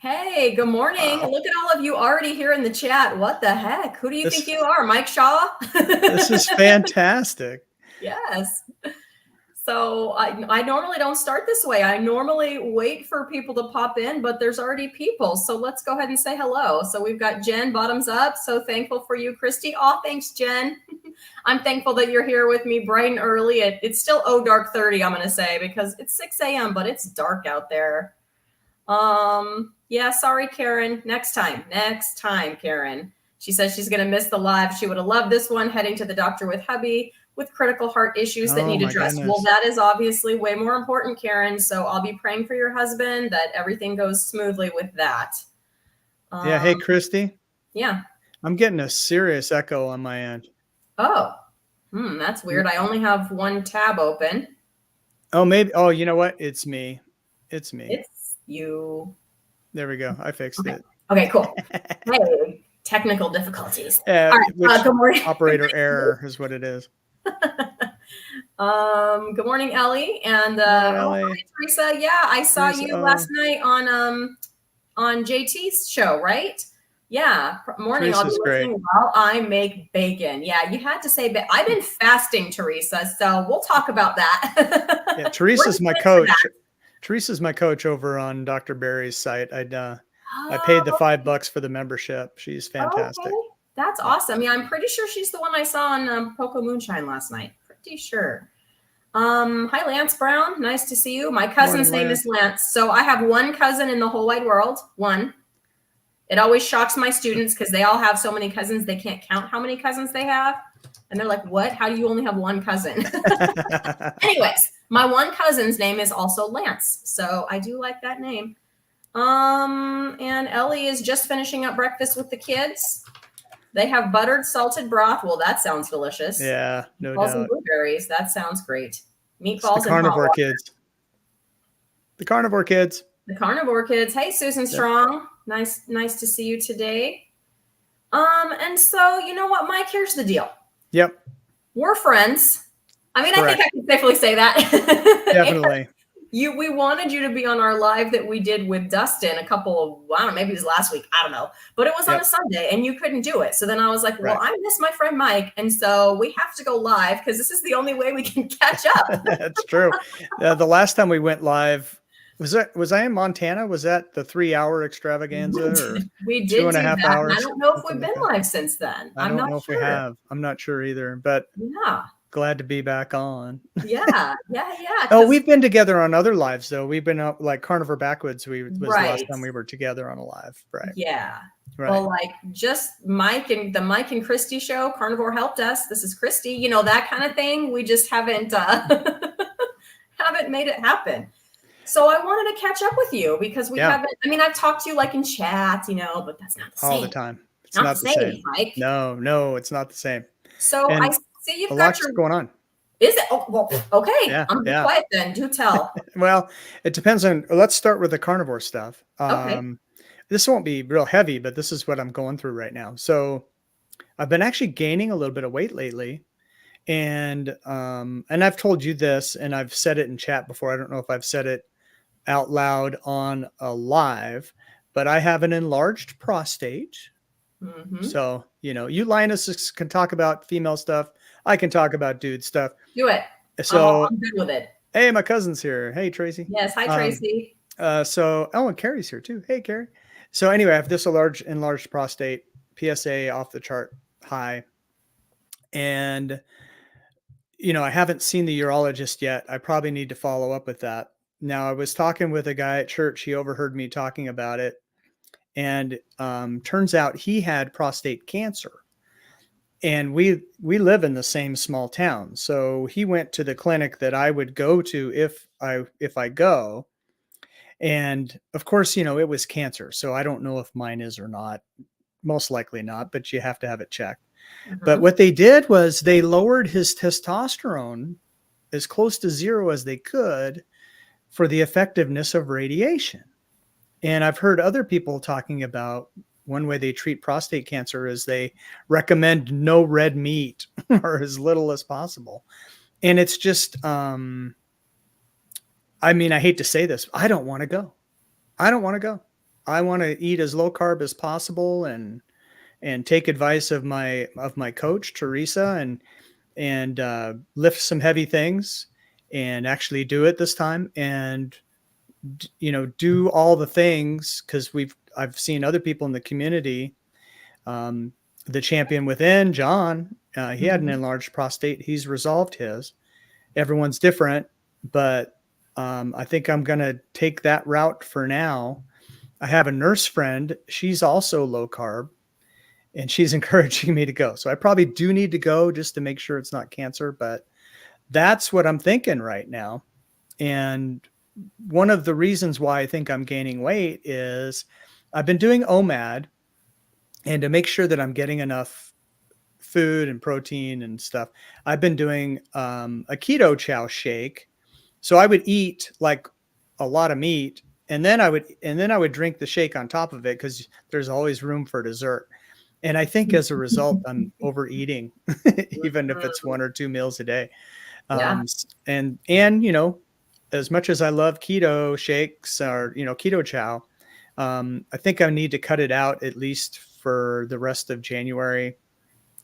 Hey, good morning. Wow. Look at all of you already here in the chat. What the heck? Who do you think This you are, Mike Shaw? this is fantastic. Yes. So I normally don't start this way. I normally wait for people to pop in, but there's already people. So let's go ahead and say hello. So we've got Jen, bottoms up. So thankful for you, Christy. Oh, thanks, Jen. I'm thankful that you're here with me bright and early. It's still dark 30, I'm going to say, because it's 6 a.m., but it's dark out there. Yeah, sorry, Karen. Next time, Karen. She says she's going to miss the live. She would have loved this one, heading to the doctor with hubby with critical heart issues that Oh need my addressed. goodness. Well, that is obviously way more important, Karen. So I'll be praying for your husband that everything goes smoothly with that. Yeah. Hey, Christy. Yeah. I'm getting a serious echo on my end. Oh, that's weird. I only have one tab open. Oh, maybe. Oh, you know what? It's me. It's me. It's you. There we go. I fixed it. Okay, cool. Hey, technical difficulties. All right. Good morning. Operator error is what it is. Good morning, Ellie. And Ellie. Teresa. Yeah, I saw you last night on JT's show, right? Yeah, morning. Teresa's I'll be listening while I make bacon. Yeah, you had to say, but I've been fasting, Teresa. So we'll talk about that. Yeah, Teresa's my coach. Teresa's my coach over on Dr. Barry's site. I paid the $5 for the membership. She's fantastic. Okay. That's awesome. Yeah, I'm pretty sure she's the one I saw on Poco Moonshine last night. Pretty sure. Hi, Lance Brown. Nice to see you. My cousin's name is Lance. So I have one cousin in the whole wide world. One. It always shocks my students because they all have so many cousins. They can't count how many cousins they have. And they're like, what? How do you only have one cousin? Anyways, my one cousin's name is also Lance. So I do like that name. And Ellie is just finishing up breakfast with the kids. They have buttered salted broth. Well, that sounds delicious. Yeah, no Meatballs doubt. and blueberries. That sounds great. Meatballs it's the carnivore kids. The carnivore kids. The carnivore kids. Hey, Susan Strong. Nice to see you today. And so you know what, Mike? Here's the deal. Yep. We're friends. I mean, correct. I think I can safely say that. Definitely. We wanted you to be on our live that we did with Dustin a couple of, I don't know, maybe it was last week. I don't know. But it was on a Sunday and you couldn't do it. So then I was like, well, I miss my friend Mike. And so we have to go live because this is the only way we can catch up. That's true. The last time we went live, was I in Montana? Was that the 3-hour extravaganza? Or we did 2.5 hours? I don't know if we've been live since then. I don't know if we have. I'm not sure either, but yeah. Glad to be back on. Yeah. Oh, we've been together on other lives though. We've been up like Carnivore Backwoods. Was the last time we were together on a live, right? Yeah. Right. Well, like just Mike and Christy show, Carnivore helped us. This is Christy, you know, that kind of thing. We just haven't made it happen. So I wanted to catch up with you because we haven't. I mean, I've talked to you like in chat, you know, but that's not the same all the time. It's not the same, Mike. No, it's not the same. So I see you've got your going on. Is it? Oh, well, okay. Yeah, I'm quiet then. Do tell. Well, it depends on. Let's start with the carnivore stuff. Okay. This won't be real heavy, but this is what I'm going through right now. So I've been actually gaining a little bit of weight lately. And I've told you this and I've said it in chat before. I don't know if I've said it out loud on a live, but I have an enlarged prostate. Mm-hmm. So, you know, you Linus can talk about female stuff. I can talk about dude stuff. Do it. So I'm good with it. Hey, my cousin's here. Hey, Tracy. Yes. Hi, Tracy. And Carrie's here too. Hey, Carrie. So anyway, I have this enlarged prostate, PSA off the chart high. And, you know, I haven't seen the urologist yet. I probably need to follow up with that. Now, I was talking with a guy at church. He overheard me talking about it. And turns out he had prostate cancer. And we live in the same small town. So he went to the clinic that I would go to if I go. And of course, you know, it was cancer. So I don't know if mine is or not. Most likely not, but you have to have it checked. Mm-hmm. But what they did was they lowered his testosterone as close to zero as they could for the effectiveness of radiation. And I've heard other people talking about one way they treat prostate cancer is they recommend no red meat or as little as possible. And it's just, I mean, I hate to say this. I don't want to go. I want to eat as low carb as possible and take advice of my coach Teresa and lift some heavy things and actually do it this time and do all the things because I've seen other people in the community. The champion within, John, he had an Mhm. enlarged prostate. He's resolved his. Everyone's different, but I think I'm going to take that route for now. I have a nurse friend. She's also low carb and she's encouraging me to go. So I probably do need to go just to make sure it's not cancer, but that's what I'm thinking right now. And one of the reasons why I think I'm gaining weight is I've been doing OMAD, and to make sure that I'm getting enough food and protein and stuff, I've been doing a keto chow shake. So I would eat like a lot of meat, and then I would drink the shake on top of it because there's always room for dessert. And I think as a result, I'm overeating, even if it's Mhm. 1 or 2 meals a day. Yeah. And as much as I love keto shakes or keto chow, I think I need to cut it out at least for the rest of January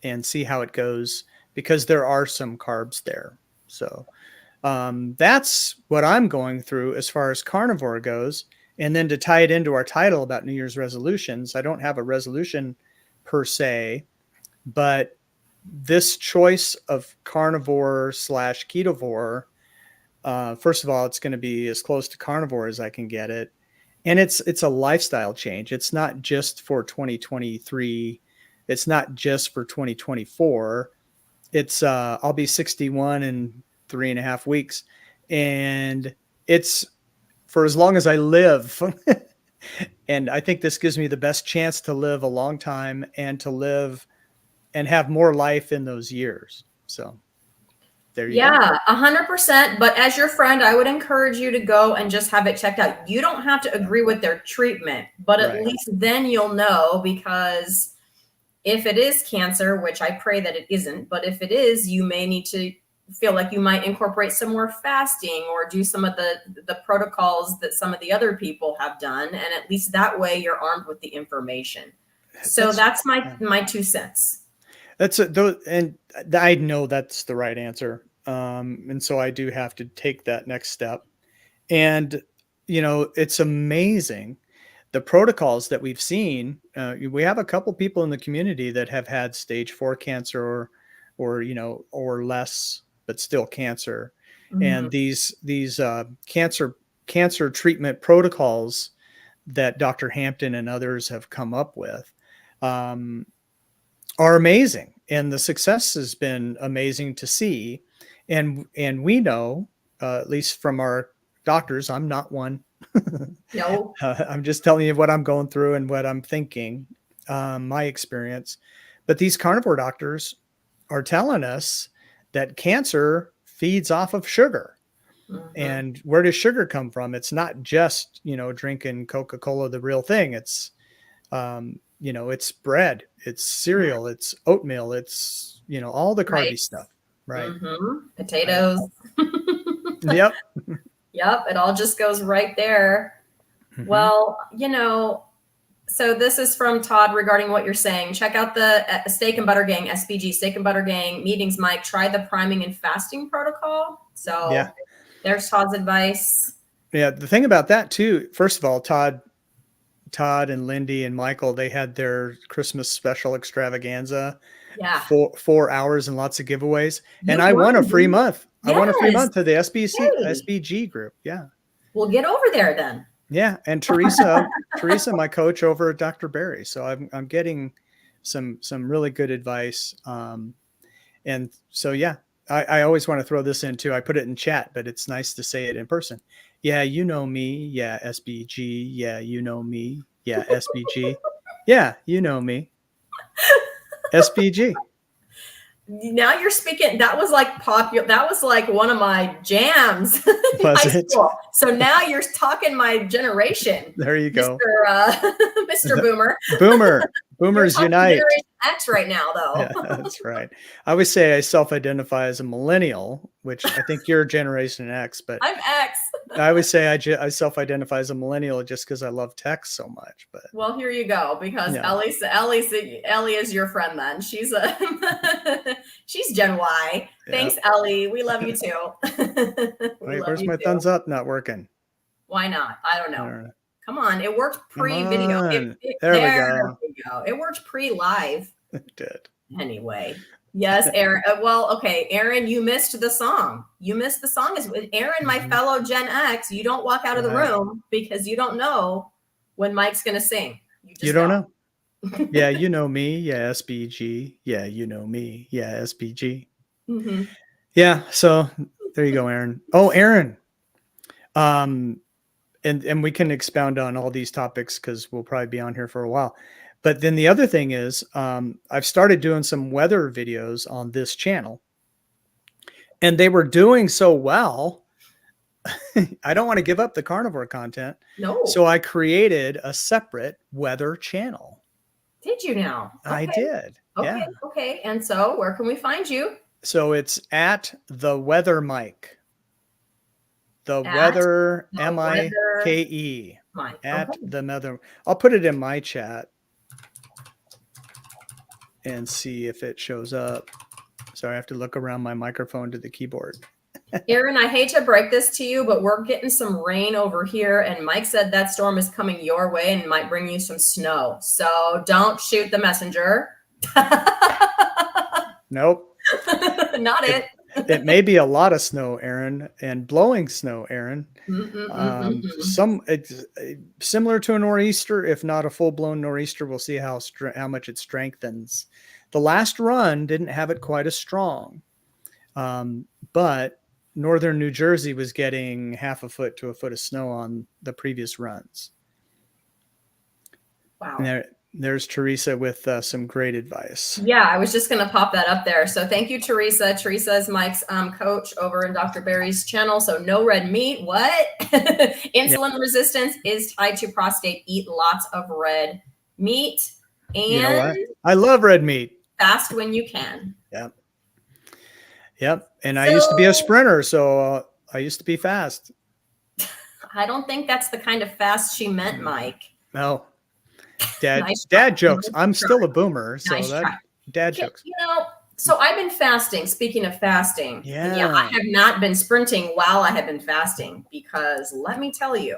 and see how it goes because there are some carbs there. So that's what I'm going through as far as carnivore goes. And then to tie it into our title about New Year's resolutions, I don't have a resolution per se, but this choice of carnivore / ketovore, first of all, it's going to be as close to carnivore as I can get it. And it's a lifestyle change. It's not just for 2023. It's not just for 2024. It's I'll be 61 in 3.5 weeks. And it's for as long as I live. And I think this gives me the best chance to live a long time and to live and have more life in those years. So there you go. Yeah, 100%. But as your friend, I would encourage you to go and just have it checked out. You don't have to agree with their treatment, but at Right. least then you'll know, because if it is cancer, which I pray that it isn't, but if it is, you may need to feel like you might incorporate some more fasting or do some of the protocols that some of the other people have done. And at least that way you're armed with the information. So that's my 2 cents. And I know that's the right answer. And so I do have to take that next step. And, it's amazing the protocols that we've seen. We have a couple people in the community that have had stage 4 cancer or less, but still cancer. Mhm. And these cancer treatment protocols that Dr. Hampton and others have come up with, are amazing, and the success has been amazing to see. And we know, at least from our doctors, I'm not one. No. I'm just telling you what I'm going through and what I'm thinking, my experience. But these carnivore doctors are telling us that cancer feeds off of sugar. Mhm. And where does sugar come from? It's not just, drinking Coca-Cola, the real thing. It's bread, it's cereal, it's oatmeal, it's, all the carby Right. stuff. Right. I, Potatoes. yep. Yep, it all just goes right there. Mm-hmm. Well, so this is from Todd regarding what you're saying. Check out the Steak and Butter Gang, SBG, Steak and Butter Gang meetings, Mike. Try the priming and fasting protocol. Yeah. So there's Todd's advice. Yeah. The thing about that too, first of all, Todd and Lindy and Michael, they had their Christmas special extravaganza, Yeah. 4 hours and lots of giveaways. And You I won a won, free dude. month. I won a free Yes. month to the Hey, SBG group. Yeah. we'll get over there then. Yeah. And Teresa, my coach over at Dr. Barry. So I'm getting some really good advice. And so, yeah, I always want to throw this in too. I put it in chat, but it's nice to say it in person. Yeah, you know me. Yeah, SBG. Yeah, you know me. Yeah, SBG. Yeah, you know me. SBG. Now you're speaking. That was like popular. That was like one of my jams in Was high it? school. So now you're talking my generation, There you go. Mr. Boomer. Boomer. You're Boomers talking unite. Generation X right now, Yeah, though. that's right. I always say I self-identify as a millennial, which I think you're Generation X, but I'm X. I always say I self-identify as a millennial just because I love tech so much. But Well, here you go, because yeah. Ellie is your friend then. She's she's Gen Y. Thanks, Yep. Ellie. We love you too. Wait, where's my thumbs up not working? Why not? I don't I know. don't know. Come on. It worked Come pre-video. on. There There we go. we go. It worked pre-live. It did. Anyway. Yes, Aaron. Well, okay, Aaron, you missed the song. You missed the song. Is Aaron, my fellow Gen X? You don't walk out of the room because you don't know when Mike's going to sing. You don't know. Yeah, you know me. Yeah, SBG. Yeah, you know me. Yeah, SBG. Mm-hmm. Yeah. So there you go, Aaron. Oh, Aaron. And we can expound on all these topics because we'll probably be on here for a while. But then the other thing is, I've started doing some weather videos on this channel, and they were doing so well. I don't want to give up the carnivore content. No. So I created a separate weather channel. Did you now? Okay. I did. Okay. Yeah. Okay. And so where can we find you? So it's at the weather Mike. The weather MIKE. At the weather. I'll put it in my chat and see if it shows up. Sorry, I have to look around my microphone to the keyboard. Aaron, I hate to break this to you, but we're getting some rain over here. And Mike said that storm is coming your way and might bring you some snow. So don't shoot the messenger. Nope. Not it. It may be a lot of snow, Aaron, and blowing snow, Aaron. It's similar to a nor'easter, if not a full-blown nor'easter. We'll see how much it strengthens. The last run didn't have it quite as strong, but northern New Jersey was getting half a foot to a foot of snow on the previous runs. Wow. And there's Teresa with some great advice. Yeah, I was just going to pop that up there. So thank you, Teresa. Teresa is Mike's coach over in Dr. Barry's channel. So no red meat. What? Insulin resistance is tied to prostate. Eat lots of red meat. And you know what? I love red meat. Fast when you can. Yep. Yep. And I used to be a sprinter, so I used to be fast. I don't think that's the kind of fast she meant, Mike. No. Dad jokes. I'm still a boomer, so dad jokes. You know, so I've been fasting. Speaking of fasting, yeah, I have not been sprinting while I have been fasting because let me tell you.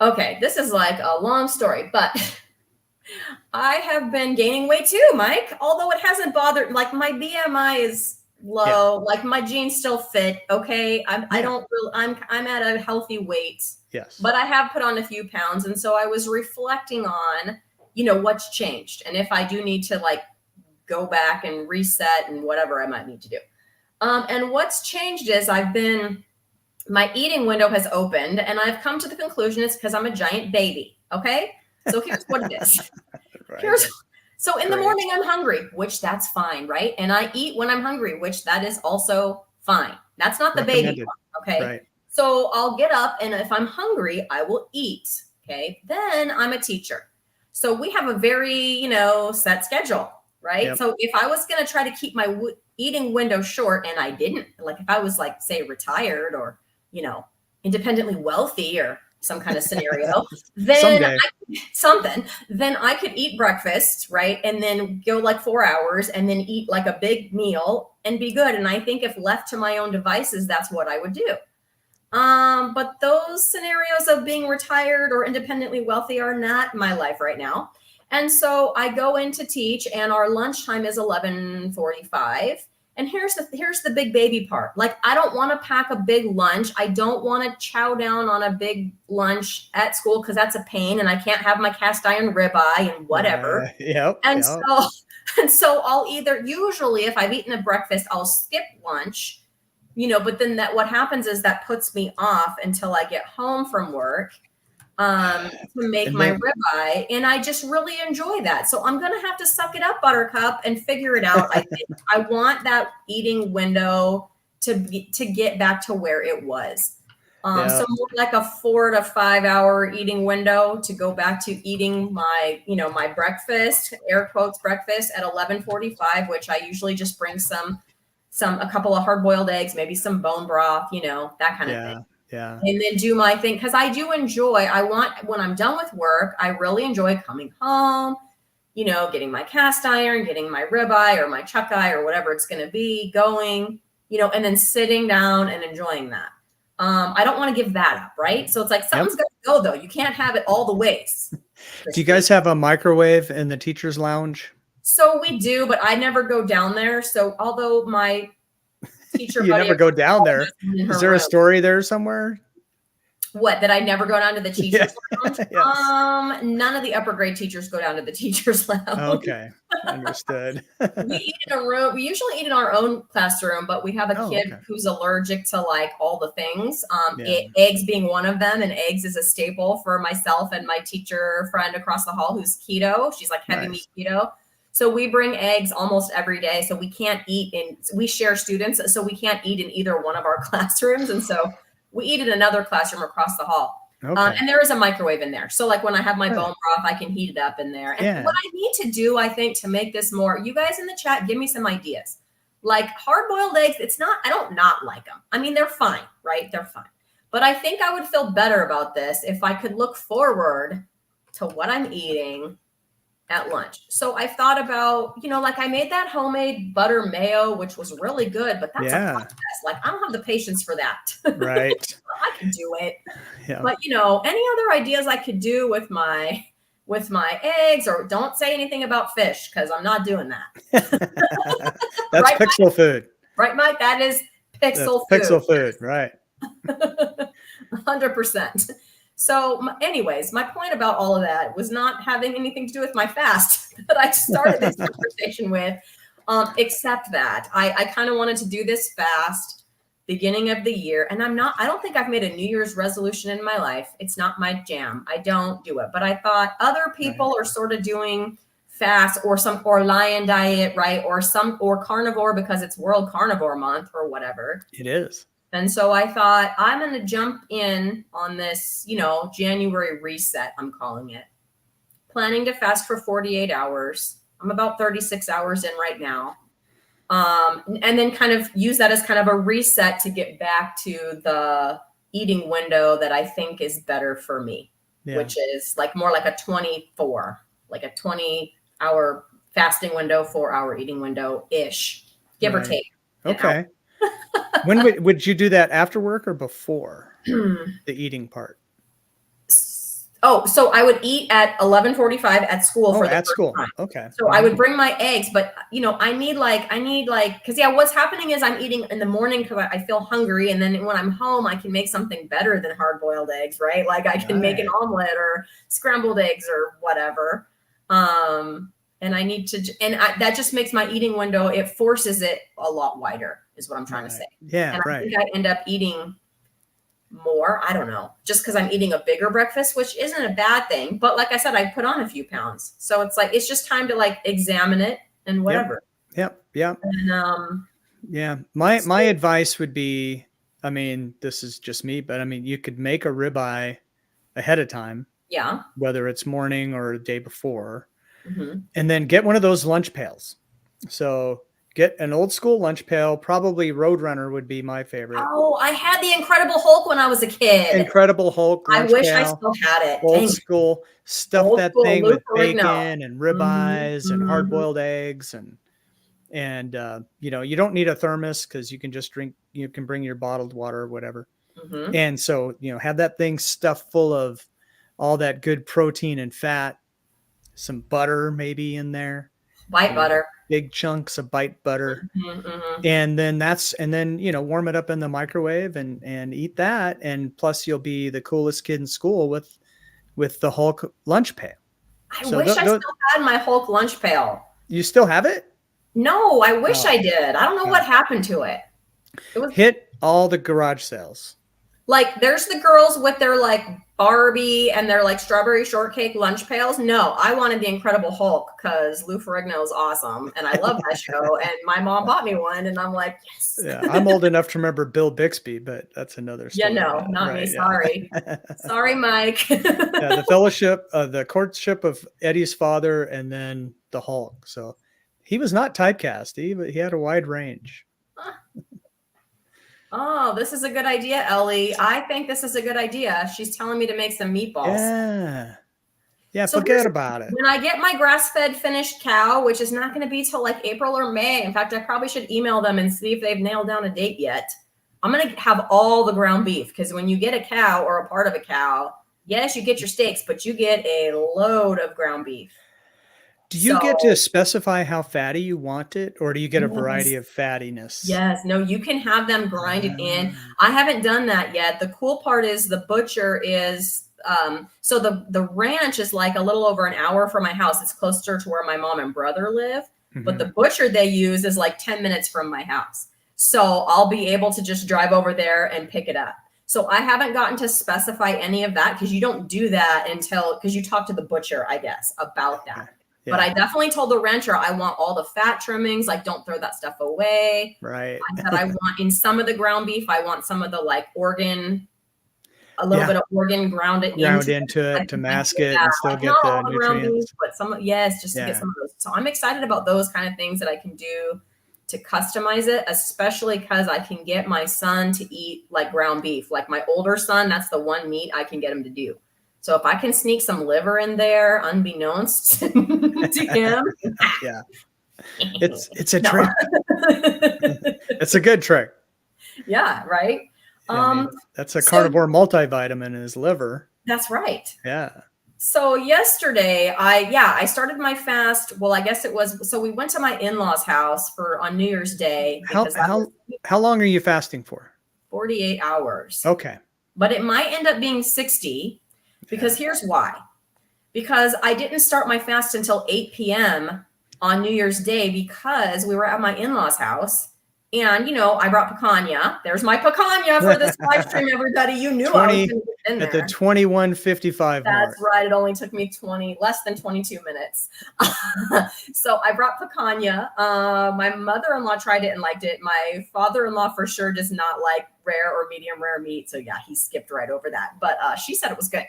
Okay, this is like a long story, but I have been gaining weight too, Mike. Although it hasn't bothered. Like my BMI is low. Like my jeans still fit. Okay, I'm at a healthy weight. Yes. But I have put on a few pounds. And so I was reflecting on, what's changed. And if I do need to like go back and reset and whatever I might need to do. And what's changed is my eating window has opened and I've come to the conclusion it's because I'm a giant baby. Okay. So here's what it is. Right. So in the morning I'm hungry, which that's fine. Right. And I eat when I'm hungry, which that is also fine. That's not the baby part, okay. Right. So I'll get up and if I'm hungry, I will eat. Okay. Then I'm a teacher. So we have a very, set schedule, right? Yep. So if I was going to try to keep my eating window short and I didn't, like if I was like, say, retired or, independently wealthy or some kind of scenario, then then I could eat breakfast, right? And then go like 4 hours and then eat like a big meal and be good. And I think if left to my own devices, that's what I would do. But those scenarios of being retired or independently wealthy are not my life right now. And so I go in to teach and our lunchtime is 11:45. And here's the big baby part. Like, I don't want to pack a big lunch. I don't want to chow down on a big lunch at school because that's a pain and I can't have my cast iron ribeye and whatever. So I'll usually if I've eaten a breakfast, I'll skip lunch. But then what happens is that puts me off until I get home from work to make my ribeye. And I just really enjoy that. So I'm going to have to suck it up, Buttercup, and figure it out. I think I want that eating window to get back to where it was. So more like a 4 to 5 hour eating window to go back to eating my, my breakfast, air quotes breakfast at 11:45, which I usually just bring a couple of hard-boiled eggs, maybe some bone broth, that kind of thing. Yeah. and then do my thing. Cause I do enjoy, when I'm done with work, I really enjoy coming home, getting my cast iron, getting my ribeye or my chuck eye or whatever it's going to be going, and then sitting down and enjoying that. I don't want to give that up. Right. So it's like, something's got to go though. You can't have it all the ways. Do you guys have a microwave in the teacher's lounge? So we do, but I never go down there. So although my teacher You buddy never go down there. Is there a story there somewhere? What, that I never go down to the teacher's lounge? Yes. None of the upper grade teachers go down to the teacher's lounge. Okay. Understood. We eat in a room. We usually eat in our own classroom, but we have a kid who's allergic to like all the things. Eggs being one of them, and eggs is a staple for myself and my teacher friend across the hall who's keto. She's like heavy meat keto. So we bring eggs almost every day. So we can't we share students, so we can't eat in either one of our classrooms. And so we eat in another classroom across the hall. Okay. And there is a microwave in there. So like when I have my bone broth, I can heat it up in there. And what I need to do, I think, to make this more, you guys in the chat, give me some ideas. Like hard-boiled eggs, I don't not like them. I mean, they're fine, right? They're fine. But I think I would feel better about this if I could look forward to what I'm eating at lunch. So I thought about, like I made that homemade butter mayo, which was really good, but that's a process. Like I don't have the patience for that. Right. I can do it. Yeah. But any other ideas I could do with my eggs, or don't say anything about fish because I'm not doing that. That's right, pixel Mike? Food. Right, Mike? That is pixel food. Pixel food, right. 100%. So anyways, my point about all of that was not having anything to do with my fast that I started this conversation with, except that I kind of wanted to do this fast beginning of the year. And I don't think I've made a New Year's resolution in my life. It's not my jam. I don't do it. But I thought other people are sort of doing fast or lion diet, right? Or carnivore because it's World Carnivore Month or whatever. It is. And so I thought I'm going to jump in on this, January reset, I'm calling it. Planning to fast for 48 hours. I'm about 36 hours in right now. And then kind of use that as kind of a reset to get back to the eating window that I think is better for me, which is like more like a 24, like a 20-hour fasting window, 4-hour eating window-ish, give or take. Okay. When would you do that, after work or before the eating part? Oh, so I would eat at 11:45 at school for the first time. Okay. So I would bring my eggs, but I need like, because what's happening is I'm eating in the morning because I feel hungry. And then when I'm home, I can make something better than hard boiled eggs, right? Like I can make an omelet or scrambled eggs or whatever. And I need to, that just makes my eating window, it forces it a lot wider is what I'm trying to say. Yeah. And I think I end up eating more. I don't know, just because I'm eating a bigger breakfast, which isn't a bad thing. But like I said, I put on a few pounds. So it's like, it's just time to like examine it and whatever. Yep. And, yeah. My advice would be, I mean, this is just me, but I mean, you could make a ribeye ahead of time. Yeah. Whether it's morning or the day before. Mm-hmm. And then get one of those lunch pails. So get an old school lunch pail. Probably Roadrunner would be my favorite. Oh, I had the Incredible Hulk when I was a kid. Incredible Hulk. I wish I still had it. Old school. Stuff that thing with bacon and ribeyes and hard boiled eggs and you don't need a thermos because you can just drink. You can bring your bottled water or whatever. Mm-hmm. And so have that thing stuffed full of all that good protein and fat. Some butter maybe in there. White butter. Big chunks of bite butter. Mm-hmm. And then warm it up in the microwave and eat that. And plus you'll be the coolest kid in school with the Hulk lunch pail. I wish I still had my Hulk lunch pail. You still have it? No, I wish I did. I don't know what happened to it. Hit all the garage sales. Like there's the girls with their like Barbie and their like strawberry shortcake lunch pails. No, I wanted the Incredible Hulk because Lou Ferrigno is awesome and I love that show. And my mom bought me one and I'm like, yes. Yeah, I'm old enough to remember Bill Bixby, but that's another story. Yeah, no, not me. Sorry. Sorry, Mike. The fellowship, the courtship of Eddie's father and then the Hulk. So he was not typecast. He had a wide range. Oh, this is a good idea, Ellie. I think this is a good idea. She's telling me to make some meatballs. Yeah. Yeah, So forget about it. when I get my grass-fed finished cow, which is not going to be till like April or May. In fact, I probably should email them and see if they've nailed down a date yet. I'm going to have all the ground beef because when you get a cow or a part of a cow, yes, you get your steaks, but you get a load of ground beef. Do you get to specify how fatty you want it, or do you get a Yes. variety of fattiness? Yes, no, you can have them grind it in. I haven't done that yet. The cool part is the butcher is so the ranch is like a little over an hour from my house. It's closer to where my mom and brother live, but the butcher they use is like 10 minutes from my house. So I'll be able to just drive over there and pick it up. So I haven't gotten to specify any of that because you don't do that until because you talk to the butcher, I guess, about that. Yeah. But I definitely told the rancher I want all the fat trimmings. Like, don't throw that stuff away. Right. I said I want in some of the ground beef. I want some of the like organ, a little bit of organ ground into it to mask it and still get the nutrients. Beef, but some, just to get some of those. So I'm excited about those kind of things that I can do to customize it, especially because I can get my son to eat like ground beef. Like my older son, that's the one meat I can get him to do. So if I can sneak some liver in there, unbeknownst to him, yeah, it's a trick. It's a good trick. Yeah, right. That's a carnivore multivitamin is liver. That's right. Yeah. So yesterday, I started my fast. Well, I guess it was. So we went to my in-laws' house on New Year's Day. How long are you fasting for? 48 hours. Okay. But it might end up being 60. Because here's why. Because I didn't start my fast until 8 p.m. on New Year's Day because we were at my in-laws' house. And, I brought picanha. There's my picanha for this live stream, everybody. You knew I was going to get in there. At the 21:55 mark. That's right. It only took me less than 22 minutes. So I brought picanha. My mother-in-law tried it and liked it. My father-in-law for sure does not like rare or medium rare meat. So yeah, he skipped right over that. But she said it was good.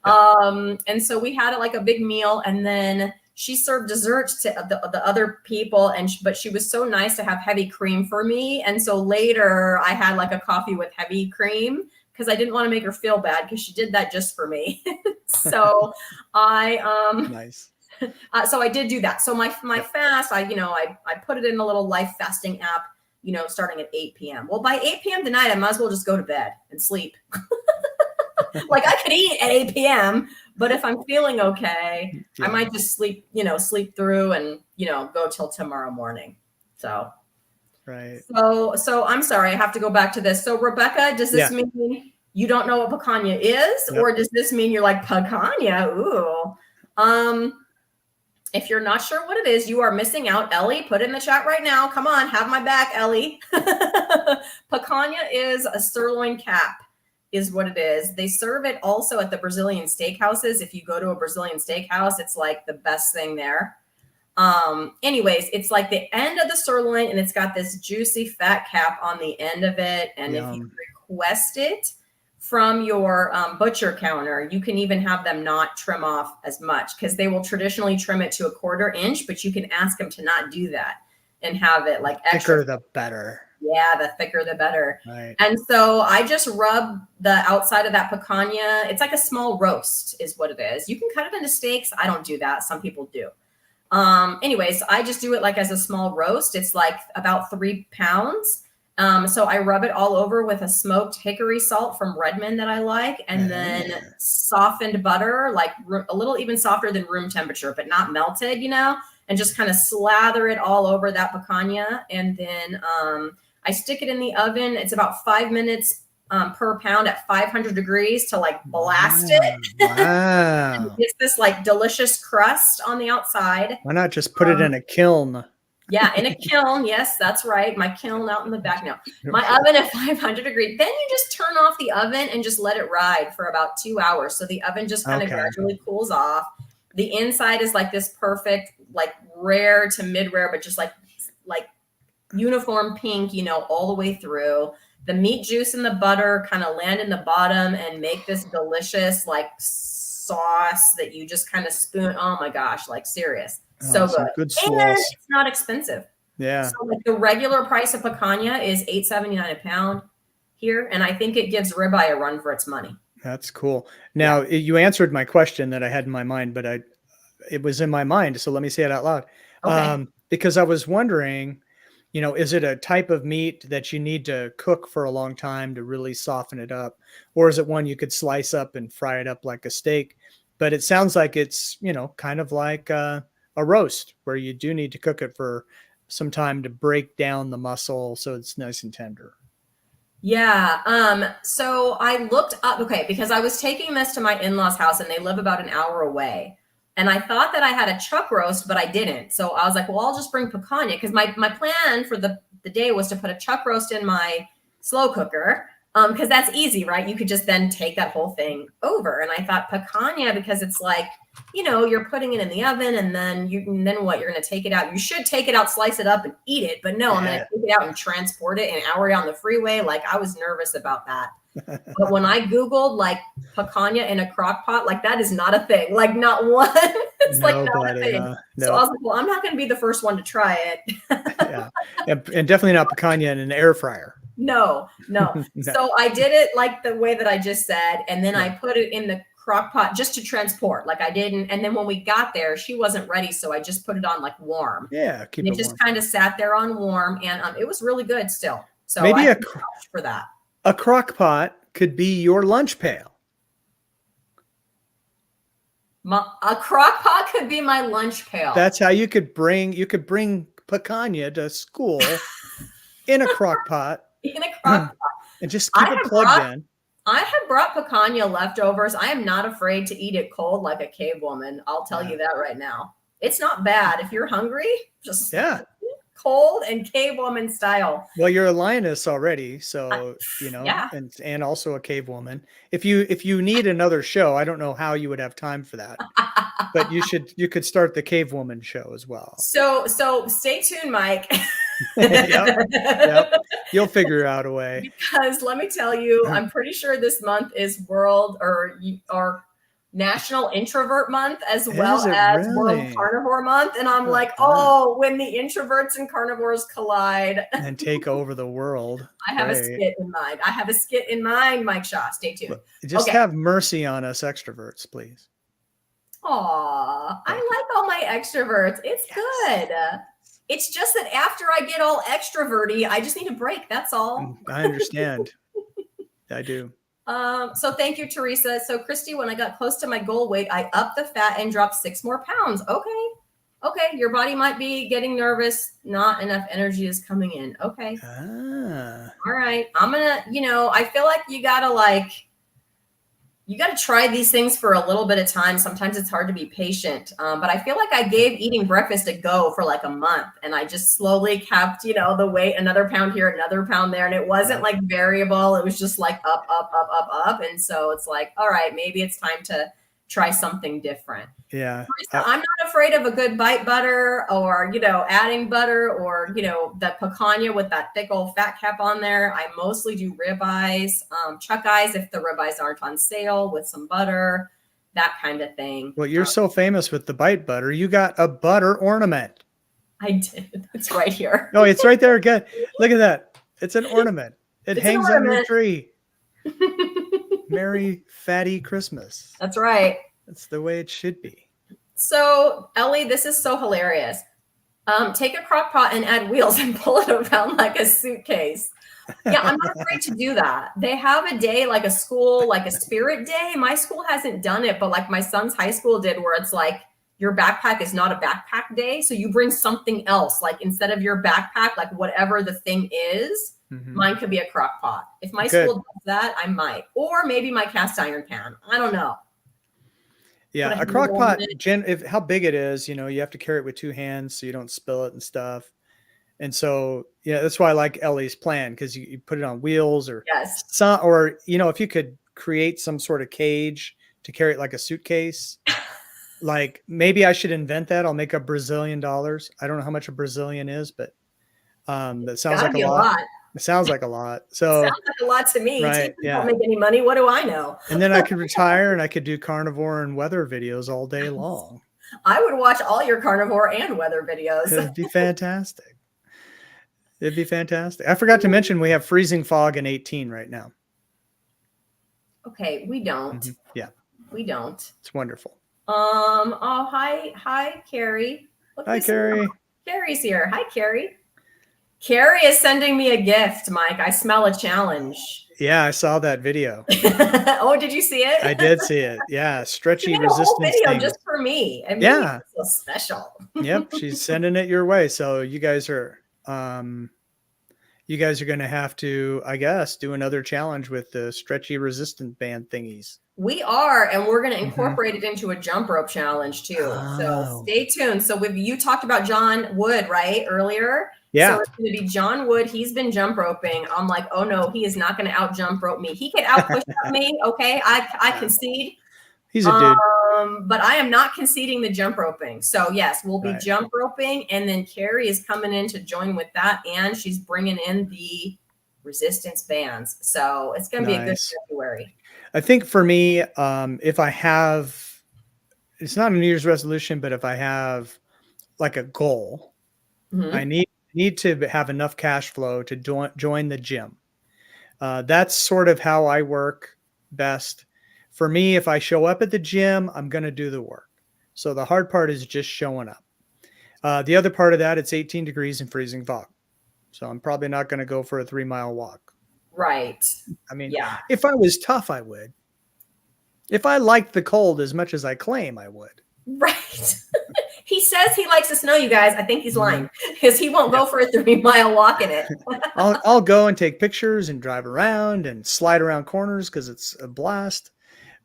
And so we had it like a big meal. And then she served desserts to the other people. But she was so nice to have heavy cream for me. And so later I had like a coffee with heavy cream because I didn't want to make her feel bad because she did that just for me. So nice. So I did do that. So my fast, I put it in a little life fasting app, starting at 8 p.m. Well, by 8 p.m. tonight, I might as well just go to bed and sleep. Like I could eat at 8 p.m., but if I'm feeling okay, I might just sleep through and, go till tomorrow morning. So, right. So I'm sorry, I have to go back to this. So Rebecca, does this mean you don't know what picanha is? Or does this mean you're like picanha? Ooh. If you're not sure what it is, you are missing out. Ellie, put it in the chat right now. Come on, have my back, Ellie. Picanha is a sirloin cap, is what it is. They serve it also at the Brazilian steakhouses. If you go to a Brazilian steakhouse, it's like the best thing there. Anyways, it's like the end of the sirloin and it's got this juicy fat cap on the end of it. And if you request it from your butcher counter, you can even have them not trim off as much because they will traditionally trim it to 1/4 inch, but you can ask them to not do that and have it like extra. Thicker the better. Yeah, the thicker the better. Right. And so I just rub the outside of that picanha. It's like a small roast is what it is. You can cut it into steaks. I don't do that. Some people do. Anyways, I just do it like as a small roast. It's like about 3 pounds. So I rub it all over with a smoked hickory salt from Redmond that I like, and then softened butter, like a little even softer than room temperature, but not melted, and just kind of slather it all over that picanha. And then I stick it in the oven. It's about 5 minutes per pound at 500 degrees to like blast it. Wow. It's this like delicious crust on the outside. Why not just put it in a kiln? Yeah, in a kiln. Yes, that's right. My kiln out in the back now. My oven at 500 degrees. Then you just turn off the oven and just let it ride for about 2 hours. So the oven just kind of gradually cools off. The inside is like this perfect, like rare to mid-rare, but just like uniform pink, all the way through. The meat juice and the butter kind of land in the bottom and make this delicious like sauce that you just kind of spoon. Oh my gosh, like serious. So good. And it's not expensive. Yeah. So like the regular price of picanha is $8.79 a pound. here, and I think it gives ribeye a run for its money. That's cool. Now you answered my question that I had in my mind, but it was in my mind, so let me say it out loud. Okay. Because I was wondering, is it a type of meat that you need to cook for a long time to really soften it up, or is it one you could slice up and fry it up like a steak? But it sounds like it's, kind of like a roast where you do need to cook it for some time to break down the muscle so it's nice and tender. Yeah. So I looked up, okay, because I was taking this to my in-laws' house and they live about an hour away. And I thought that I had a chuck roast, but I didn't. So I was like, well, I'll just bring picanha, because my plan for the day was to put a chuck roast in my slow cooker. Because that's easy, right? You could just then take that whole thing over. And I thought picanha, because it's like, you're putting it in the oven, and then what? You're going to take it out. You should take it out, slice it up, and eat it. But no, I'm going to take it out and transport it an hour down the freeway. Like, I was nervous about that. But when I Googled like picanha in a crock pot, like that is not a thing. Like, not one. It's like not a thing. No. So I was like, well, I'm not going to be the first one to try it. Yeah. And definitely not picanha in an air fryer. No. So I did it like the way that I just said. And then I put it in the crock pot just to transport. Like, I didn't. And then when we got there, she wasn't ready. So I just put it on like warm. Yeah. Keep and it just warm. kind of sat there on warm, and it was really good still. So maybe I for that. A crock pot could be your lunch pail. A crock pot could be my lunch pail. That's how you could bring picanha to school in a crock pot. In a crock pot. And just keep it plugged in. I have brought picanha leftovers. I am not afraid to eat it cold like a cave woman. I'll tell you that right now. It's not bad. If you're hungry, just cold and cave woman style. Well, you're a lioness already, so and also a cave woman. If you need another show, I don't know how you would have time for that, but you could start the cave woman show as well. So stay tuned, Mike. Yep. You'll figure out a way. Because let me tell you, I'm pretty sure this month is World or National Introvert Month, as well as World Carnivore Month. And I'm like, when the introverts and carnivores collide and take over the world. I have a skit in mind. Mike Shaw. Stay tuned. Just have mercy on us extroverts, please. Aw, I like all my extroverts. It's good. It's just that after I get all extroverty, I just need a break. That's all. I understand. I do. So thank you, Teresa. So Christy, when I got close to my goal weight, I upped the fat and dropped 6 more pounds. Okay. Your body might be getting nervous. Not enough energy is coming in. Okay. All right. I'm gonna, I feel like you gotta try these things for a little bit of time. Sometimes it's hard to be patient. But I feel like I gave eating breakfast a go for like a month, and I just slowly kept, the weight, another pound here, another pound there. And it wasn't like variable. It was just like up. And so it's like, all right, maybe it's time to try something different. Yeah. I'm not afraid of a good bite butter, or, adding butter, or, the picanha with that thick old fat cap on there. I mostly do ribeyes, chuck eyes if the ribeyes aren't on sale, with some butter, that kind of thing. Well, you're so famous with the bite butter. You got a butter ornament. I did. It's right here. Oh, it's right there again. Look at that. It's an ornament. It hangs on your tree. Merry fatty Christmas. That's right. That's the way it should be. So, Ellie, this is so hilarious. Take a crock pot and add wheels and pull it around like a suitcase. Yeah, I'm not afraid to do that. They have a day, like a school, like a spirit day. My school hasn't done it, but like my son's high school did, where it's like your backpack is not a backpack day. So you bring something else, like instead of your backpack, like whatever the thing is, mine could be a crock pot. If my school does that, I might. Or maybe my cast iron pan. I don't know. Yeah, a crock pot, how big it is, you have to carry it with 2 hands so you don't spill it and stuff. And so, that's why I like Ellie's plan, because you put it on wheels, or if you could create some sort of cage to carry it like a suitcase. Like, maybe I should invent that. I'll make a Brazilian dollars. I don't know how much a Brazilian is, but that sounds like a lot. It sounds like a lot. So sounds like a lot to me. Right, don't make any money. What do I know? And then I could retire and I could do carnivore and weather videos all day long. I would watch all your carnivore and weather videos. It'd be fantastic. It'd be fantastic. I forgot to mention we have freezing fog and 18 right now. Okay, we don't. Mm-hmm. Yeah. We don't. It's wonderful. Oh, hi, Carrie. Look Hi, Carrie. Carrie's here. Hi, Carrie. Carrie is sending me a gift, Mike. I smell a challenge. Yeah, I saw that video. Oh, did you see it? I did see it. Yeah, stretchy She made a whole resistance video things. just for me. I mean, Yeah. so special. Yep, she's sending it your way. So you guys are going to have to, I guess, do another challenge with the stretchy resistant band thingies. We are, and we're going to incorporate it into a jump rope challenge too. Oh. So stay tuned. So you talked about John Wood, right, earlier? Yeah. So it's going to be John Wood. He's been jump roping. I'm like, oh no, he is not going to out jump rope me. He could out push up me. Okay, I concede. He's a dude. But I am not conceding the jump roping. So yes, we'll be jump roping, and then Carrie is coming in to join with that, and she's bringing in the resistance bands. So it's going to be a good February. I think for me, if I have, it's not a New Year's resolution, but if I have like a goal, I need to have enough cash flow to join the gym. That's sort of how I work best. For me, if I show up at the gym, I'm going to do the work. So the hard part is just showing up. The other part of that, it's 18 degrees and freezing fog. So I'm probably not going to go for a 3-mile walk. Right. I mean, if I was tough, I would. If I liked the cold as much as I claim, I would. Right. He says he likes the snow, you guys. I think he's lying because he won't go for a 3-mile walk in it. I'll go and take pictures and drive around and slide around corners because it's a blast.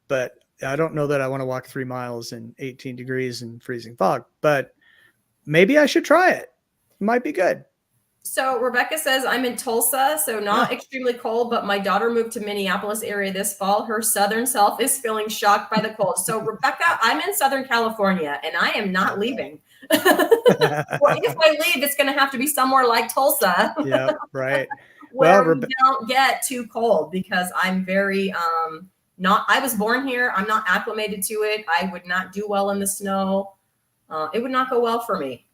But I don't know that I want to walk 3 miles in 18 degrees and freezing fog. But maybe I should try it. It might be good. So Rebecca says, I'm in Tulsa, so not extremely cold, but my daughter moved to Minneapolis area this fall. Her southern self is feeling shocked by the cold. So Rebecca, I'm in Southern California, and I am not leaving. Well, if I leave, it's going to have to be somewhere like Tulsa. Yeah, right. Where we don't get too cold, because I'm very I was born here. I'm not acclimated to it. I would not do well in the snow. It would not go well for me.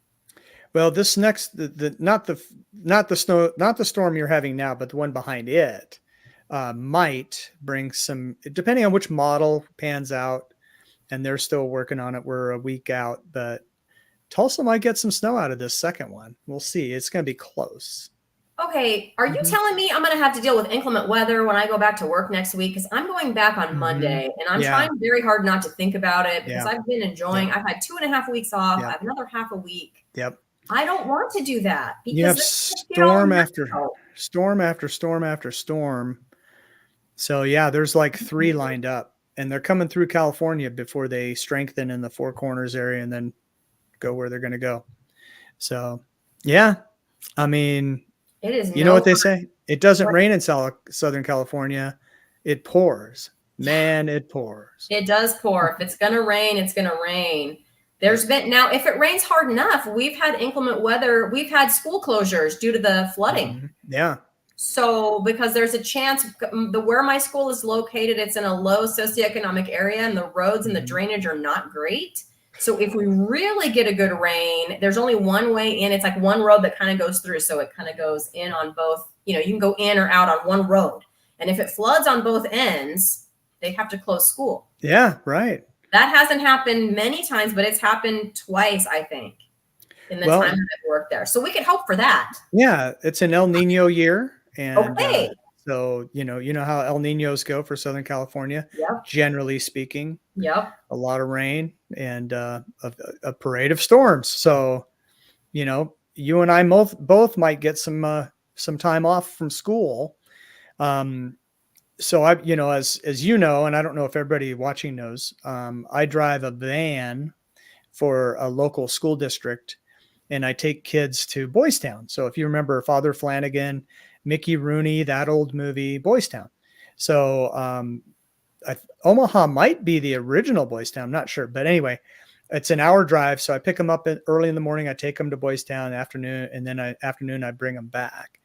Well, this next, not the storm you're having now, but the one behind it, might bring some, depending on which model pans out, and they're still working on it. We're a week out, but Tulsa might get some snow out of this second one. We'll see. It's going to be close. Okay. Are you telling me I'm going to have to deal with inclement weather when I go back to work next week? Because I'm going back on Monday, and I'm trying very hard not to think about it because I've been enjoying. I've had 2.5 weeks off. I have another half a week. Yep. I don't want to do that. Because you have storm after storm after storm after storm. So yeah, there's like 3 lined up, and they're coming through California before they strengthen in the Four Corners area and then go where they're going to go. So yeah, I mean, it is. You know what they say? It doesn't rain in Southern California. It pours. Man, it pours. It does pour. If it's going to rain, it's going to rain. There's been now, if it rains hard enough, we've had inclement weather. We've had school closures due to the flooding. Yeah. So because there's a chance where my school is located, it's in a low socioeconomic area, and the roads and the drainage are not great. So if we really get a good rain, there's only one way in. It's like one road that kind of goes through. So it kind of goes in on both, you can go in or out on one road. And if it floods on both ends, they have to close school. Yeah, right. That hasn't happened many times, but it's happened twice, I think, in the time that I've worked there. So we could hope for that. Yeah, it's an El Nino year. And so, you know how El Ninos go for Southern California, generally speaking. Yep. A lot of rain and a parade of storms. So, you and I both might get some time off from school. So as you know, and I don't know if everybody watching knows, I drive a van for a local school district, and I take kids to Boys Town. So if you remember Father Flanagan, Mickey Rooney, that old movie, Boys Town. So Omaha might be the original Boys Town. I'm not sure. But anyway, it's an hour drive. So I pick them up early in the morning. I take them to Boys Town in the afternoon, and then I bring them back.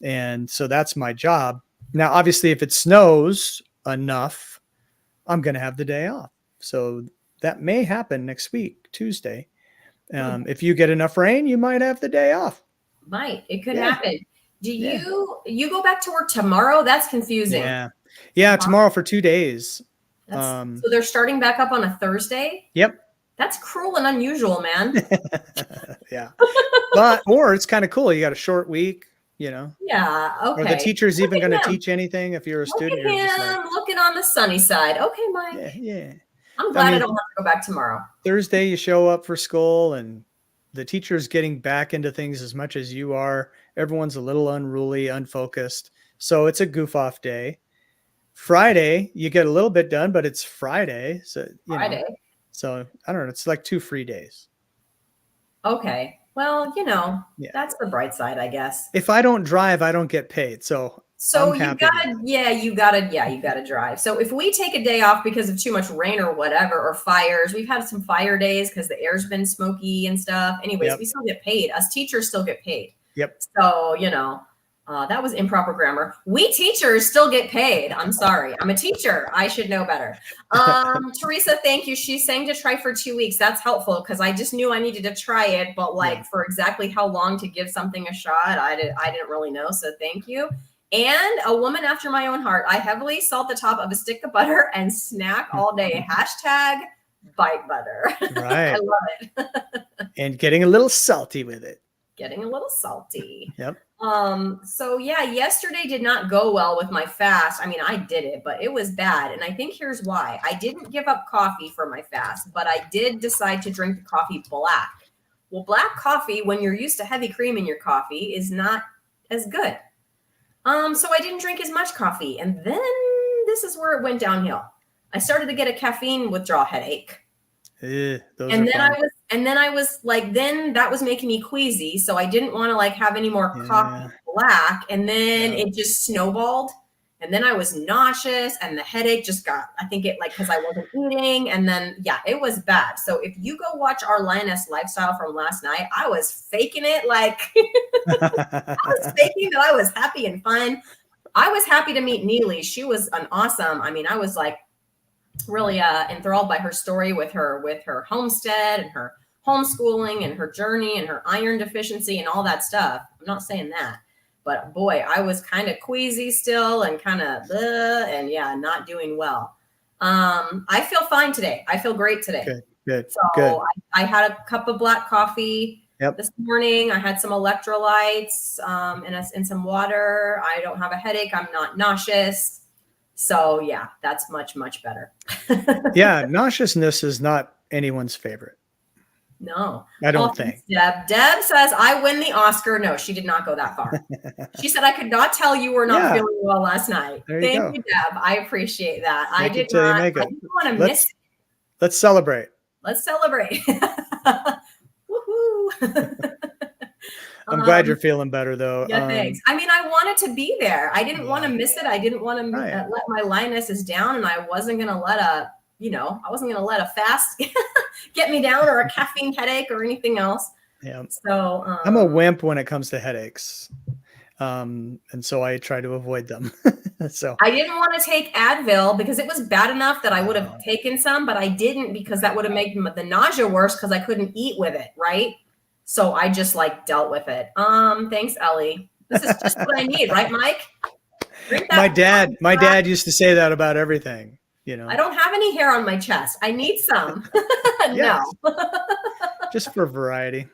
And so that's my job. Now, obviously, if it snows enough, I'm going to have the day off. So that may happen next week, Tuesday. If you get enough rain, you might have the day off. Might. It could Yeah. happen. Do Yeah. you go back to work tomorrow? That's confusing. Yeah. Yeah. Tomorrow for 2 days. So they're starting back up on a Thursday? Yep. That's cruel and unusual, man. Yeah. Or it's kind of cool. You got a short week, Yeah, Are the okay. teachers even Look going to at him. teach anything? If you're a Look student, at you're just like, him looking on the sunny side. Okay, Mike. yeah, yeah. I'm I glad I mean, don't have to go back tomorrow. Thursday you show up for school and the teacher's getting back into things as much as you are. Everyone's a little unruly, unfocused. So it's a goof off day. Friday, you get a little bit done, but it's Friday. So, Friday. So I don't know. It's like 2 free days. Okay. Well, Yeah. that's the bright side, I guess. If I don't drive, I don't get paid. So So I'm you happy. you gotta drive. So if we take a day off because of too much rain or whatever, or fires, we've had some fire days because the air's been smoky and stuff. Anyways, Yep. we still get paid. Us teachers still get paid. Yep. So, that was improper grammar. We teachers still get paid. I'm sorry. I'm a teacher. I should know better. Teresa, thank you. She's saying to try for 2 weeks. That's helpful because I just knew I needed to try it, but for exactly how long to give something a shot, I didn't really know. So thank you. And a woman after my own heart. I heavily salt the top of a stick of butter and snack all day. Hashtag bite butter. Right. I love it. And getting a little salty with it. Getting a little salty. Yep. So yeah, yesterday did not go well with my fast. I mean, I did it, but it was bad. And I think here's why. I didn't give up coffee for my fast, but I did decide to drink the coffee black. Well, black coffee, when you're used to heavy cream in your coffee, is not as good. So I didn't drink as much coffee. And then this is where it went downhill. I started to get a caffeine withdrawal headache. And then I was like, then that was making me queasy. So I didn't want to have any more coffee black. And then it just snowballed. And then I was nauseous and the headache just got, I think because I wasn't eating. And then, it was bad. So if you go watch our Lioness Lifestyle from last night, I was faking it. I was faking that I was happy and fine. I was happy to meet Neely. She was an awesome, I was really enthralled by her story with her homestead and her homeschooling and her journey and her iron deficiency and all that stuff. I'm not saying that, but boy, I was kind of queasy still and kind of not doing well. I feel fine today. I feel great today. Good. So good. I had a cup of black coffee this morning. I had some electrolytes and some water. I don't have a headache. I'm not nauseous. So yeah, that's much, much better. Yeah. Nauseousness is not anyone's favorite. No, I don't think. Deb says I win the Oscar. No, she did not go that far. She said I could not tell you were not feeling well last night. Thank you, Deb. I appreciate that. I didn't want to miss it. Let's celebrate. Let's celebrate. Woohoo. I'm glad you're feeling better though. Yeah, thanks. I wanted to be there. I didn't want to miss it. I didn't want to let my lionesses down, and I wasn't going to let a fast get me down or a caffeine headache or anything else. Yeah. So I'm a wimp when it comes to headaches. And so I try to avoid them. So I didn't want to take Advil because it was bad enough that I would have taken some, but I didn't because that would have made the nausea worse because I couldn't eat with it. Right. So I just dealt with it. Thanks, Ellie. This is just what I need, right, Mike? My dad used to say that about everything. I don't have any hair on my chest. I need some. No. Just for variety.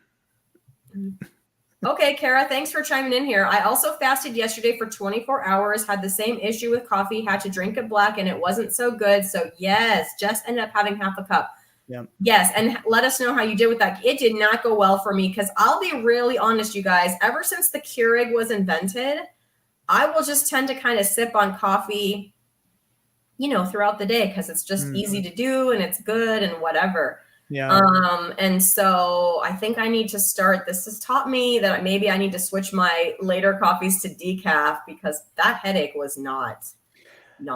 Okay, Kara, thanks for chiming in here. I also fasted yesterday for 24 hours, had the same issue with coffee, had to drink it black, and it wasn't so good. So yes, just ended up having half a cup. Yeah. Yes, and let us know how you did with that. It did not go well for me because I'll be really honest, you guys. Ever since the Keurig was invented, I will just tend to kind of sip on coffee, throughout the day because it's just easy to do and it's good and whatever. Yeah. And so I think I need to start. This has taught me that maybe I need to switch my later coffees to decaf because that headache was not.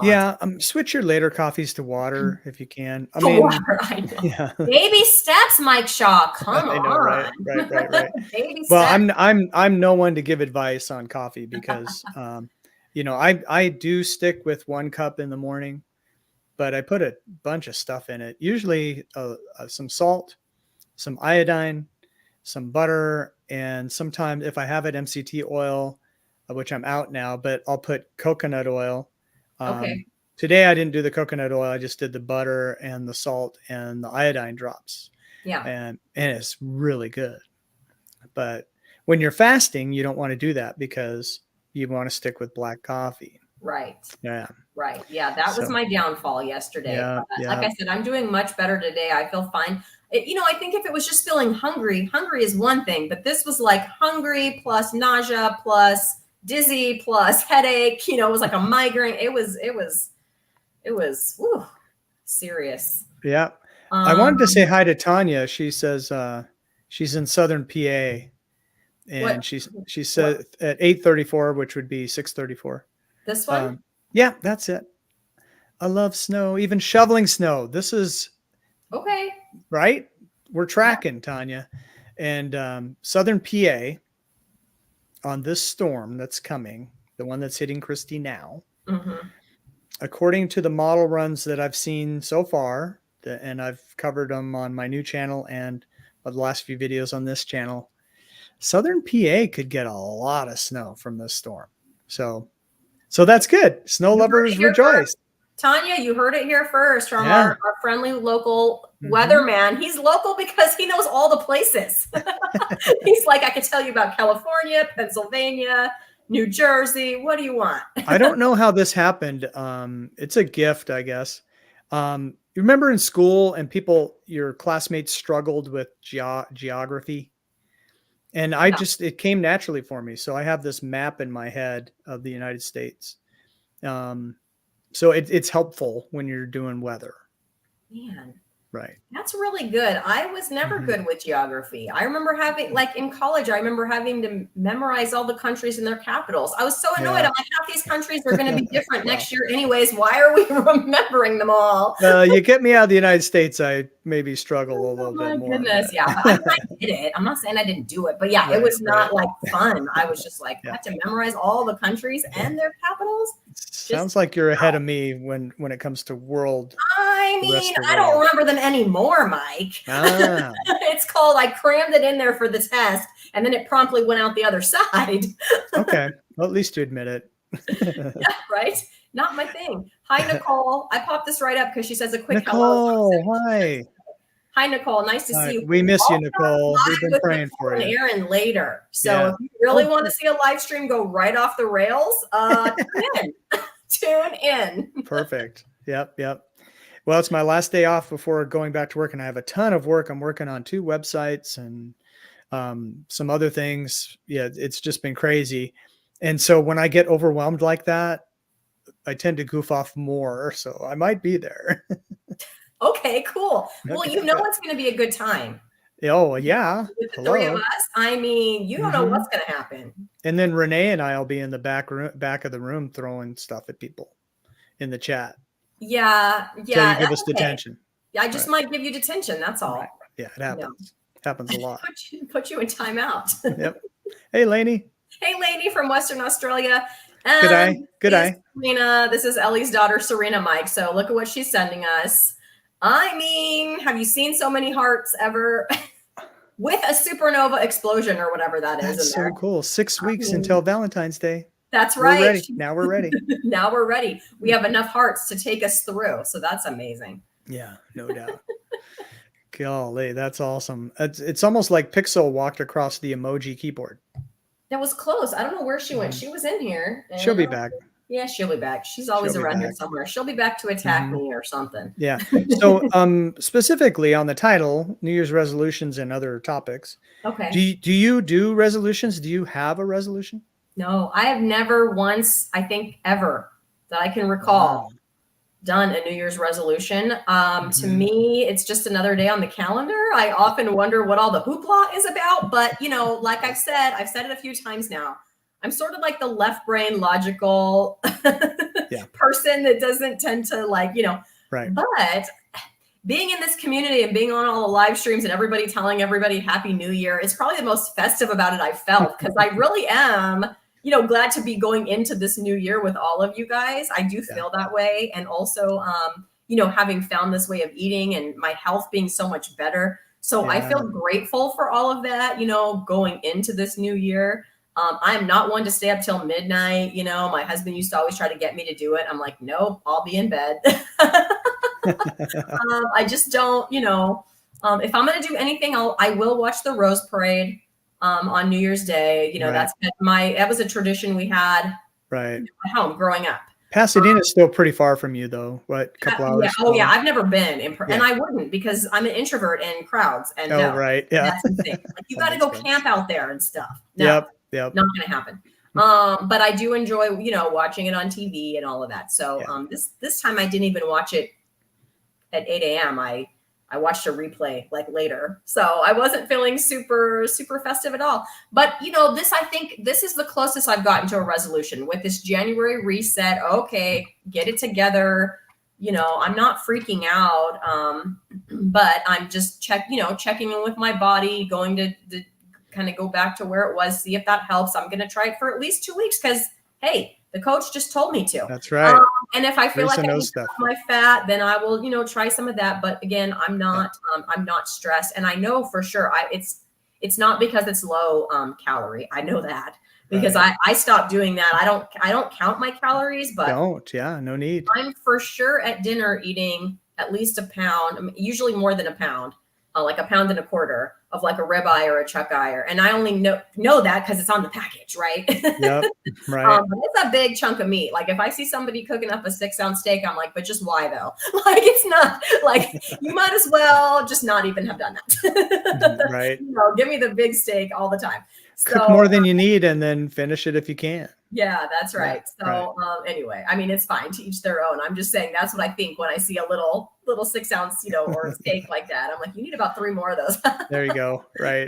Yeah. Switch your later coffees to water if you can. Water, I know. Yeah. Baby steps, Mike Shaw. Come I know, on. Right. Baby Well, steps. I'm no one to give advice on coffee because, I do stick with 1 cup in the morning, but I put a bunch of stuff in it. Usually some salt, some iodine, some butter, and sometimes if I have it, MCT oil, which I'm out now, but I'll put coconut oil. Okay. Today I didn't do the coconut oil. I just did the butter and the salt and the iodine drops. Yeah. And it's really good. But when you're fasting, you don't want to do that because you want to stick with black coffee. Right. Yeah. Right. Yeah. That was my downfall yesterday. Yeah, But like I said, I'm doing much better today. I feel fine. I think if it was just feeling hungry is one thing, but this was like hungry plus nausea plus dizzy plus headache. It was like a migraine. It was whew, serious. Yeah. I wanted to say hi to Tanya. She says she's in Southern PA, and she said at 8:34, which would be 6:34. This one? Yeah, that's it. I love snow, even shoveling snow. This is okay. Right? We're tracking, Tanya. And Southern PA on this storm that's coming, the one that's hitting Christie now, according to the model runs that I've seen so far, and I've covered them on my new channel and the last few videos on this channel, Southern PA could get a lot of snow from this storm. So that's good. Snow lovers rejoice. Tanya, you heard it here first from our friendly local weatherman. He's local because he knows all the places. He's like, I could tell you about California, Pennsylvania, New Jersey. What do you want? I don't know how this happened. It's a gift, I guess. You remember in school and your classmates struggled with geography? And it came naturally for me. So I have this map in my head of the United States. So it's helpful when you're doing weather. Man. Right. That's really good. I was never good with geography. I remember having, like in college, I remember having to memorize all the countries and their capitals. I was so annoyed. I'm like, half these countries are going to be different next year anyways. Why are we remembering them all? You get me out of the United States, I maybe struggle a little bit more. Oh my goodness, yeah. I did it. I'm not saying I didn't do it, but yeah, it was not like fun. I was just like, I had to memorize all the countries and their capitals. Sounds like you're ahead of me when it comes to world. I mean, I don't remember them anymore, Mike. It's called, I crammed it in there for the test, and then it promptly went out the other side. Okay. Well, at least you admit it. Yeah, right? Not my thing. Hi, Nicole. I popped this right up because she says a quick hello. Hi. Hi, Nicole. Nice to see you. We miss you, Nicole. We've been praying for you. Aaron later. So if you really want to see a live stream go right off the rails, tune in. Perfect. Yep. Well, it's my last day off before going back to work, and I have a ton of work. I'm working on 2 websites and some other things. Yeah, it's just been crazy. And so when I get overwhelmed like that, I tend to goof off more. So I might be there. Okay, cool. Well, you know it's going to be a good time. Oh, yeah. With the 3 of us, I mean, you don't know what's going to happen. And then Renee and I will be in the back of the room throwing stuff at people in the chat. Yeah. So you give us detention. Yeah, I just might give you detention. That's all. Right. Yeah, it happens. Happens a lot. Put you in timeout. Yep. Hey, Lainey. Hey, Lainey from Western Australia. Good day. Serena. This is Ellie's daughter, Serena, Mike. So look at what she's sending us. I mean, have you seen so many hearts ever? With a supernova explosion or whatever that is. That's so cool. 6 weeks until Valentine's Day. That's right. We're ready. Now we're ready. Now we're ready. We have enough hearts to take us through. So that's amazing. Yeah, no doubt. Golly, that's awesome. It's almost like Pixel walked across the emoji keyboard. That was close. I don't know where she went. She was in here. She'll be back. Yeah, she'll be back. She's always around here somewhere. She'll be back to attack me or something. Yeah. So specifically on the title, New Year's resolutions and other topics. Okay. Do you do resolutions? Do you have a resolution? No, I have never once, I think ever that I can recall, done a New Year's resolution. To me, it's just another day on the calendar. I often wonder what all the hoopla is about. But, like I've said it a few times now. I'm sort of like the left brain logical person that doesn't tend to Right. But being in this community and being on all the live streams and everybody telling everybody Happy New Year is probably the most festive about it I've felt, because I really am, glad to be going into this new year with all of you guys. I do feel that way. And also, having found this way of eating and my health being so much better. So I feel grateful for all of that, going into this new year. I'm not one to stay up till midnight. My husband used to always try to get me to do it. I'm like, nope, I'll be in bed. I just don't, if I'm going to do anything, I will watch the Rose Parade on New Year's Day. That's been that was a tradition we had at home growing up. Pasadena is still pretty far from you, though. What, couple hours? Yeah. Oh, yeah. I've never been, and I wouldn't, because I'm an introvert in crowds. And right. Yeah. That's the thing. Like, you got to go camp out there and stuff. No, Not going to happen. But I do enjoy, watching it on TV and all of that. So this time I didn't even watch it at 8 a.m. I watched a replay like later. So I wasn't feeling super, super festive at all. But, I think this is the closest I've gotten to a resolution with this January reset. Okay, get it together. I'm not freaking out. But I'm just checking in with my body, going to kind of go back to where it was, see if that helps. I'm going to try it for at least 2 weeks because, hey, the coach just told me to. That's right. And if I feel like I need to cut my fat, then I will, try some of that. But again, I'm not stressed. And I know for sure it's not because it's low calorie. I know that because I stopped doing that. I don't count my calories, but no need. I'm for sure at dinner eating at least a pound, usually more than a pound, like a pound and a quarter of like a ribeye or a chuck eye, and I only know that because it's on the package, right? Yep, right. But it's a big chunk of meat. Like if I see somebody cooking up a 6-ounce steak, I'm like, but just why though? Like it's not like you might as well just not even have done that. Right. Give me the big steak all the time. Cook more than you need and then finish it if you can. Yeah, that's right. So anyway, I mean, it's fine to each their own. I'm just saying that's what I think when I see a little 6-ounce, or a steak like that. I'm like, you need about 3 more of those. There you go. Right.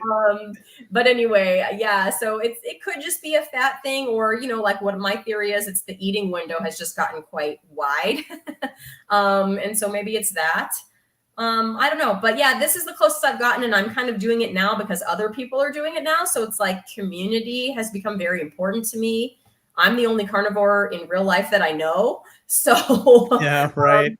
But anyway, yeah. So it could just be a fat thing, or like what my theory is, it's the eating window has just gotten quite wide, and so maybe it's that. I don't know, but yeah, this is the closest I've gotten, and I'm kind of doing it now because other people are doing it now. So it's like community has become very important to me. I'm the only carnivore in real life that I know. So yeah, right.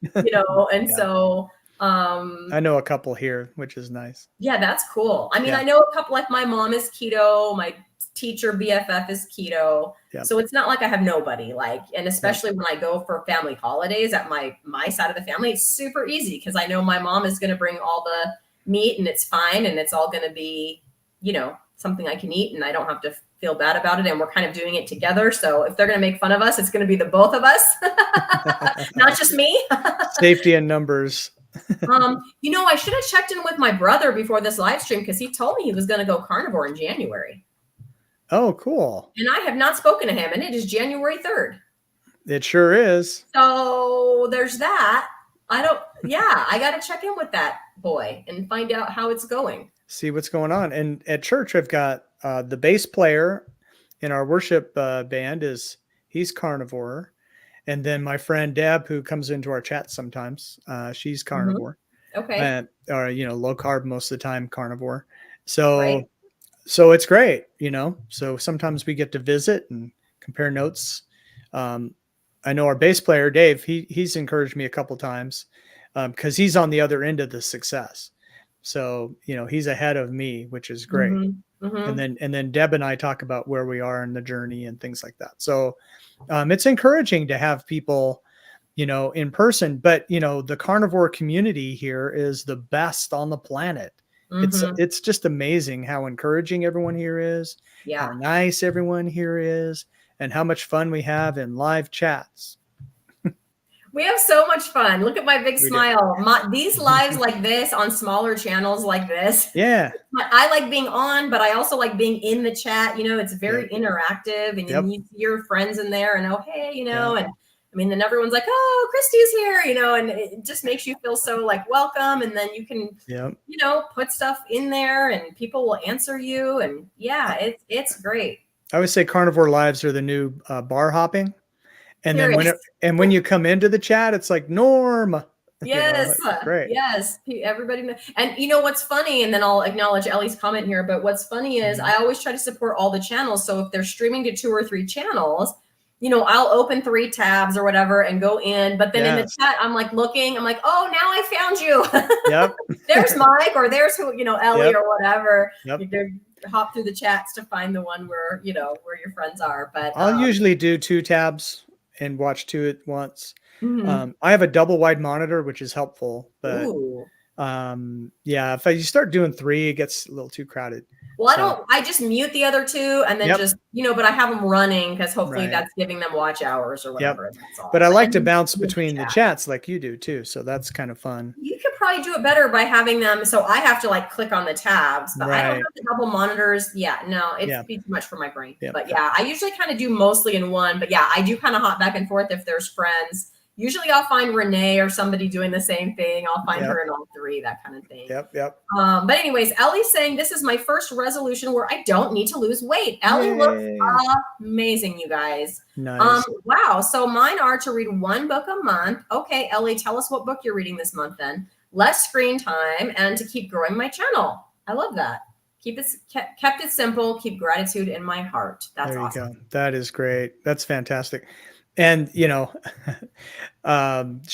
So I know a couple here, which is nice. Yeah, that's cool. I mean, I know a couple, like my mom is keto, my teacher BFF is keto. Yep. So it's not like I have nobody, and especially when I go for family holidays at my side of the family, it's super easy because I know my mom is going to bring all the meat and it's fine. And it's all going to be, something I can eat and I don't have to feel bad about it. And we're kind of doing it together. So if they're going to make fun of us, it's going to be the both of us, not just me. Safety in numbers. I should have checked in with my brother before this live stream because he told me he was going to go carnivore in January. Oh, cool. And I have not spoken to him, and it is January 3rd. It sure is. So there's that. I got to check in with that boy and find out how it's going. See what's going on. And at church, I've got the bass player in our worship band he's carnivore. And then my friend Deb, who comes into our chat sometimes, she's carnivore. Okay. And, low carb most of the time, carnivore. So, So it's great, so sometimes we get to visit and compare notes. I know our bass player, Dave, he's encouraged me a couple times because he's on the other end of the success. So, he's ahead of me, which is great. Mm-hmm. Mm-hmm. And then Deb and I talk about where we are in the journey and things like that. So it's encouraging to have people, in person, but, the carnivore community here is the best on the planet. Mm-hmm. It's just amazing how encouraging everyone here is, how nice everyone here is, and how much fun we have in live chats. We have so much fun. Look at my big smile. These lives like this on smaller channels like this. Yeah. I like being on, but I also like being in the chat. It's very interactive, and you see your friends in there and hey, and then everyone's like, oh, Christy's here, and it just makes you feel so welcome. And then you can, put stuff in there and people will answer you. And it's great. I would say carnivore lives are the new bar hopping. And then when you come into the chat, it's like Norm. Yes. Great. Yes. Everybody knows. And what's funny, and then I'll acknowledge Ellie's comment here, but what's funny is I always try to support all the channels. So if they're streaming to 2 or 3 channels, I'll open 3 tabs or whatever and go in. But then in the chat, I'm like looking, I'm like, oh, now I found you. Yep. There's Mike, or there's who, Ellie, Yep. or whatever. Yep. You can hop through the chats to find the one where, where your friends are. But I'll usually do 2 tabs and watch 2 at once. mhm. I have a double wide monitor, which is helpful, but Ooh. yeah, if you start doing 3, it gets a little too crowded. Well, I just mute the other 2 and then Yep. just, but I have them running because hopefully Right. that's giving them watch hours or whatever. Yep. That's all. But I like And to then bounce with between the chat. chats like you do too. So that's kind of fun. You could probably do it better by having them. So I have to like click on the tabs, but I don't Right. have the double monitors. Yeah, no, it's Yeah. be too much for my brain. Yep. But yeah, I usually kind of do mostly in one. But yeah, I do kind of hop back and forth if there's friends. Usually I'll find Renee or somebody doing the same thing. I'll find Yep. her in all 3, that kind of thing. Yep. Yep. But anyways, Ellie's saying this is my first resolution where I don't need to lose weight. Ellie Yay. looks amazing, you guys. Nice. Wow. So mine are to read 1 book a month. Okay, Ellie, tell us what book you're reading this month then. Less screen time and to keep growing my channel. I love that. Kept it simple. Keep gratitude in my heart. That's there you awesome. go. That is great. That's fantastic. And she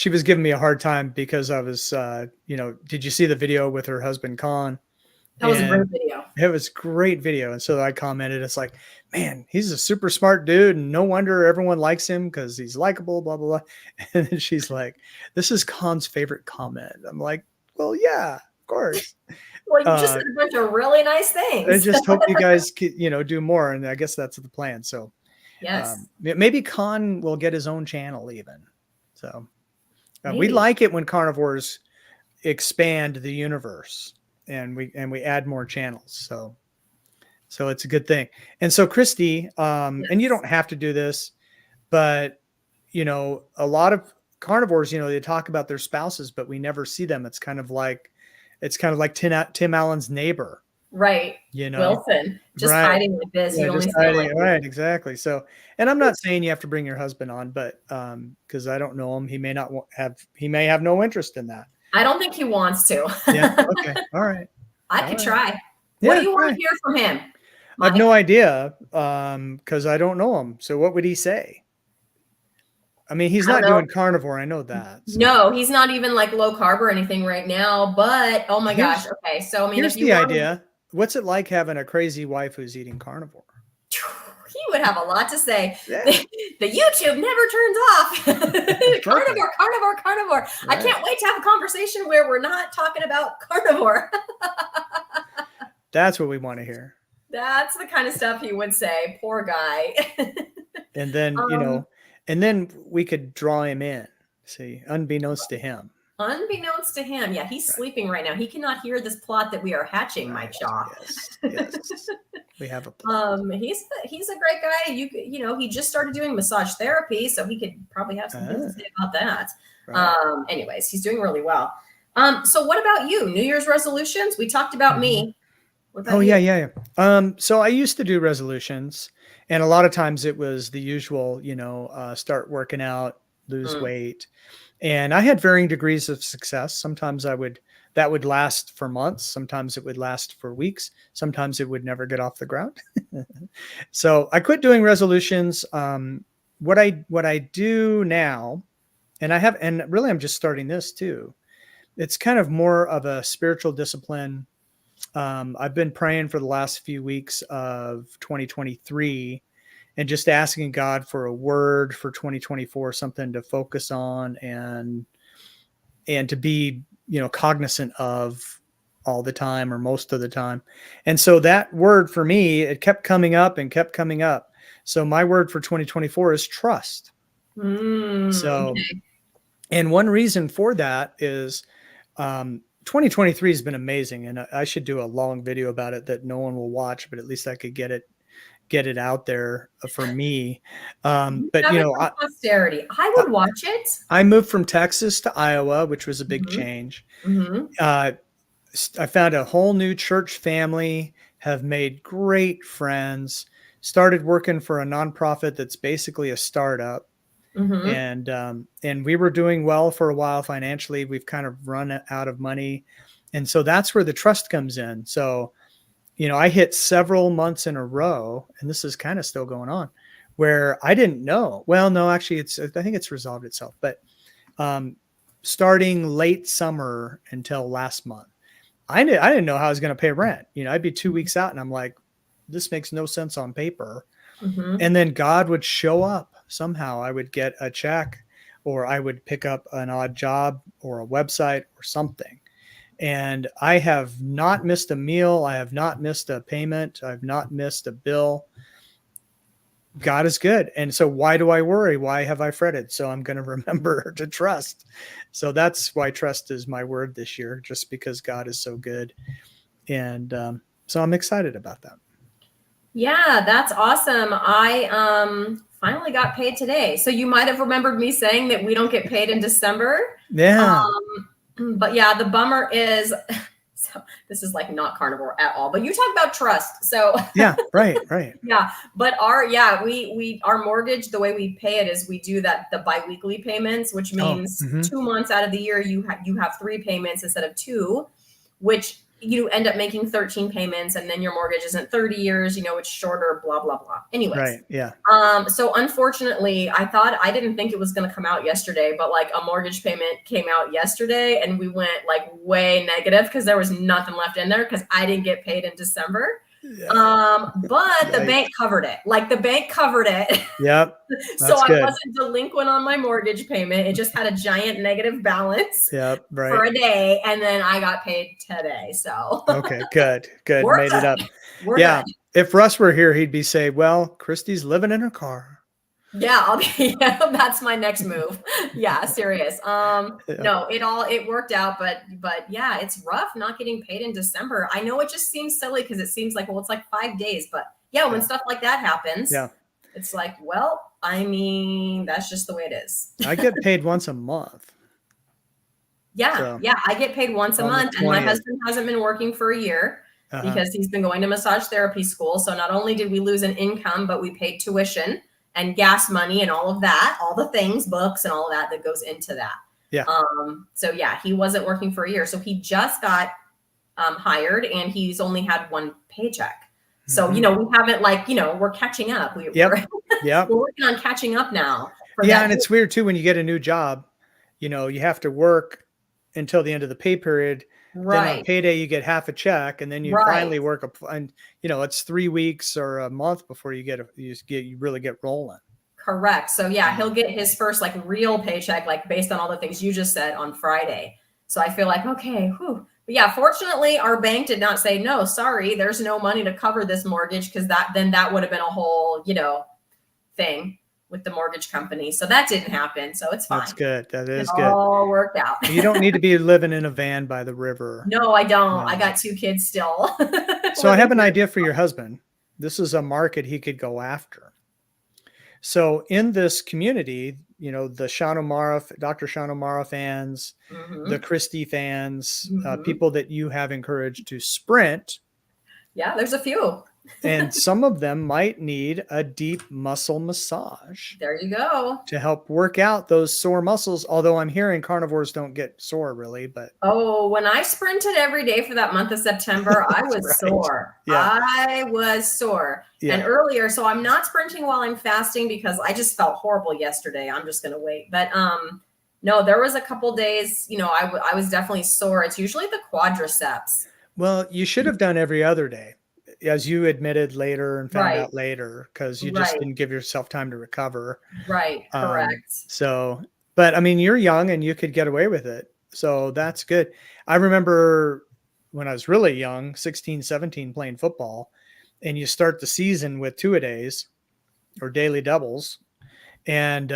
was giving me a hard time because I was, did you see the video with her husband Con? That was a great video. It was a great video. And so I commented, it's like, man, he's a super smart dude. And no wonder everyone likes him because he's likable, blah, blah, blah. And then she's like, this is Con's favorite comment. I'm like, well, yeah, of course. Well, you just said a bunch of really nice things. I just hope you guys, do more. And I guess that's the plan. So yes, maybe Con will get his own channel even. So we like it when carnivores expand the universe and we add more channels. So it's a good thing. And so Christy, and you don't have to do this, but a lot of carnivores, they talk about their spouses, but we never see them. It's kind of like Tim Allen's neighbor. Right. Wilson, just hiding like this. Yeah, you only just hiding, like right, exactly. So, and I'm not saying you have to bring your husband on, but because I don't know him, he may have no interest in that. I don't think he wants to. Yeah. Okay. All right. I could try. Yeah, what do you want to hear from him? I have no idea because I don't know him. So what would he say? I mean, he's not doing carnivore. I know that. So. No, he's not even like low carb or anything right now. But oh my gosh. Okay. So I mean, here's the idea. What's it like having a crazy wife who's eating carnivore? He would have a lot to say. Yeah. The YouTube never turns off. Carnivore. Right. I can't wait to have a conversation where we're not talking about carnivore. That's what we want to hear. That's the kind of stuff he would say. Poor guy. And then, and then we could draw him in. See, unbeknownst to him. Unbeknownst to him. Yeah, he's sleeping right now. He cannot hear this plot that we are hatching, Mike Shaw. Yes. We have a plot. He's a great guy. He just started doing massage therapy, so he could probably have some things to say about that. Right. Anyways, he's doing really well. So what about you? New Year's resolutions? We talked about me. What about you? Yeah. So I used to do resolutions, and a lot of times it was the usual, start working out, lose weight. And I had varying degrees of success. Sometimes that would last for months. Sometimes it would last for weeks. Sometimes it would never get off the ground. So I quit doing resolutions. What I do now, and really I'm just starting this too. It's kind of more of a spiritual discipline. I've been praying for the last few weeks of 2023 and just asking God for a word for 2024, something to focus on and to be, cognizant of all the time or most of the time. And so that word for me, it kept coming up and kept coming up. So my word for 2024 is trust. So, and one reason for that is 2023 has been amazing. And I should do a long video about it that no one will watch, but at least I could get it out there for me. But posterity, I would watch it. I moved from Texas to Iowa, which was a big change. I found a whole new church family, have made great friends, started working for a nonprofit that's basically a startup. And we were doing well for a while financially. We've kind of run out of money. And so that's where the trust comes in. So I hit several months in a row, and this is kind of still going on, where I didn't know. Well, no, actually I think it's resolved itself, but starting late summer until last month, I didn't know how I was going to pay rent. I'd be 2 weeks out and I'm like, this makes no sense on paper. Mm-hmm. And then God would show up somehow. I would get a check, or I would pick up an odd job or a website or something. And I have not missed a meal. I have not missed a payment. I've not missed a bill. God is good. And so why do I worry? Why have I fretted? So I'm going to remember to trust. So that's why trust is my word this year, just because God is so good. And so I'm excited about that. Yeah, that's awesome. I finally got paid today. So you might have remembered me saying that we don't get paid in December. Yeah. But yeah, the bummer is, so this is like not carnivore at all, but you talk about trust. So yeah, right. Yeah, but we our mortgage, the way we pay it is we do the biweekly payments, which means 2 months out of the year you have 3 payments instead of 2, which you end up making 13 payments, and then your mortgage isn't 30 years, it's shorter, blah, blah, blah. Anyways. Right. Yeah. So unfortunately, I didn't think it was going to come out yesterday, but like a mortgage payment came out yesterday and we went like way negative because there was nothing left in there because I didn't get paid in December. Yeah. But the bank covered it. Like the bank covered it. Yep. So I wasn't delinquent on my mortgage payment. It just had a giant negative balance for a day. And then I got paid today. So okay, good. We're made good. it up. We're yeah. Good. If Russ were here, he'd be saying, well, Christy's living in her car. Yeah, that's my next move. Yeah, serious. No, it worked out, but yeah, it's rough not getting paid in December. I know it just seems silly because it seems like, well, it's like 5 days, but yeah, when stuff like that happens, it's like, well, I mean, that's just the way it is. I get paid once a month. Yeah, I get paid once a month, and my husband hasn't been working for a year because he's been going to massage therapy school. So not only did we lose an income, but we paid tuition and gas money and all of that, all the things, books and all of that goes into that. Yeah. So yeah, he wasn't working for a year. So he just got hired and he's only had 1 paycheck. So, we haven't we're catching up. We're working on catching up now. And it's weird too, when you get a new job, you have to work until the end of the pay period. Right. Then on payday, you get half a check, and then you finally work and it's 3 weeks or a month before you really get rolling. Correct. So yeah, he'll get his first like real paycheck, like based on all the things you just said, on Friday. So I feel like, okay, whew. But yeah, fortunately, our bank did not say, no, sorry, there's no money to cover this mortgage, because that would have been a whole, thing with the mortgage company. So that didn't happen. So it's fine. That's good. That is good. It all worked out. You don't need to be living in a van by the river. No, I don't. No. I got 2 kids still. So I have an idea for your husband. This is a market he could go after. So in this community, the Sean O'Mara, Dr. Sean O'Mara fans, the Christy fans, people that you have encouraged to sprint. Yeah, there's a few. And some of them might need a deep muscle massage. There you go. To help work out those sore muscles. Although I'm hearing carnivores don't get sore really, but. Oh, when I sprinted every day for that month of September, I was sore. Yeah. I was sore. Yeah. And earlier, so I'm not sprinting while I'm fasting because I just felt horrible yesterday. I'm just going to wait. But no, there was a couple days, I was definitely sore. It's usually the quadriceps. Well, you should have done every other day, as you admitted later and found out later, because you just didn't give yourself time to recover. Right. Correct. So, but I mean, you're young and you could get away with it. So that's good. I remember when I was really young, 16, 17, playing football, and you start the season with 2-a-days or daily doubles. And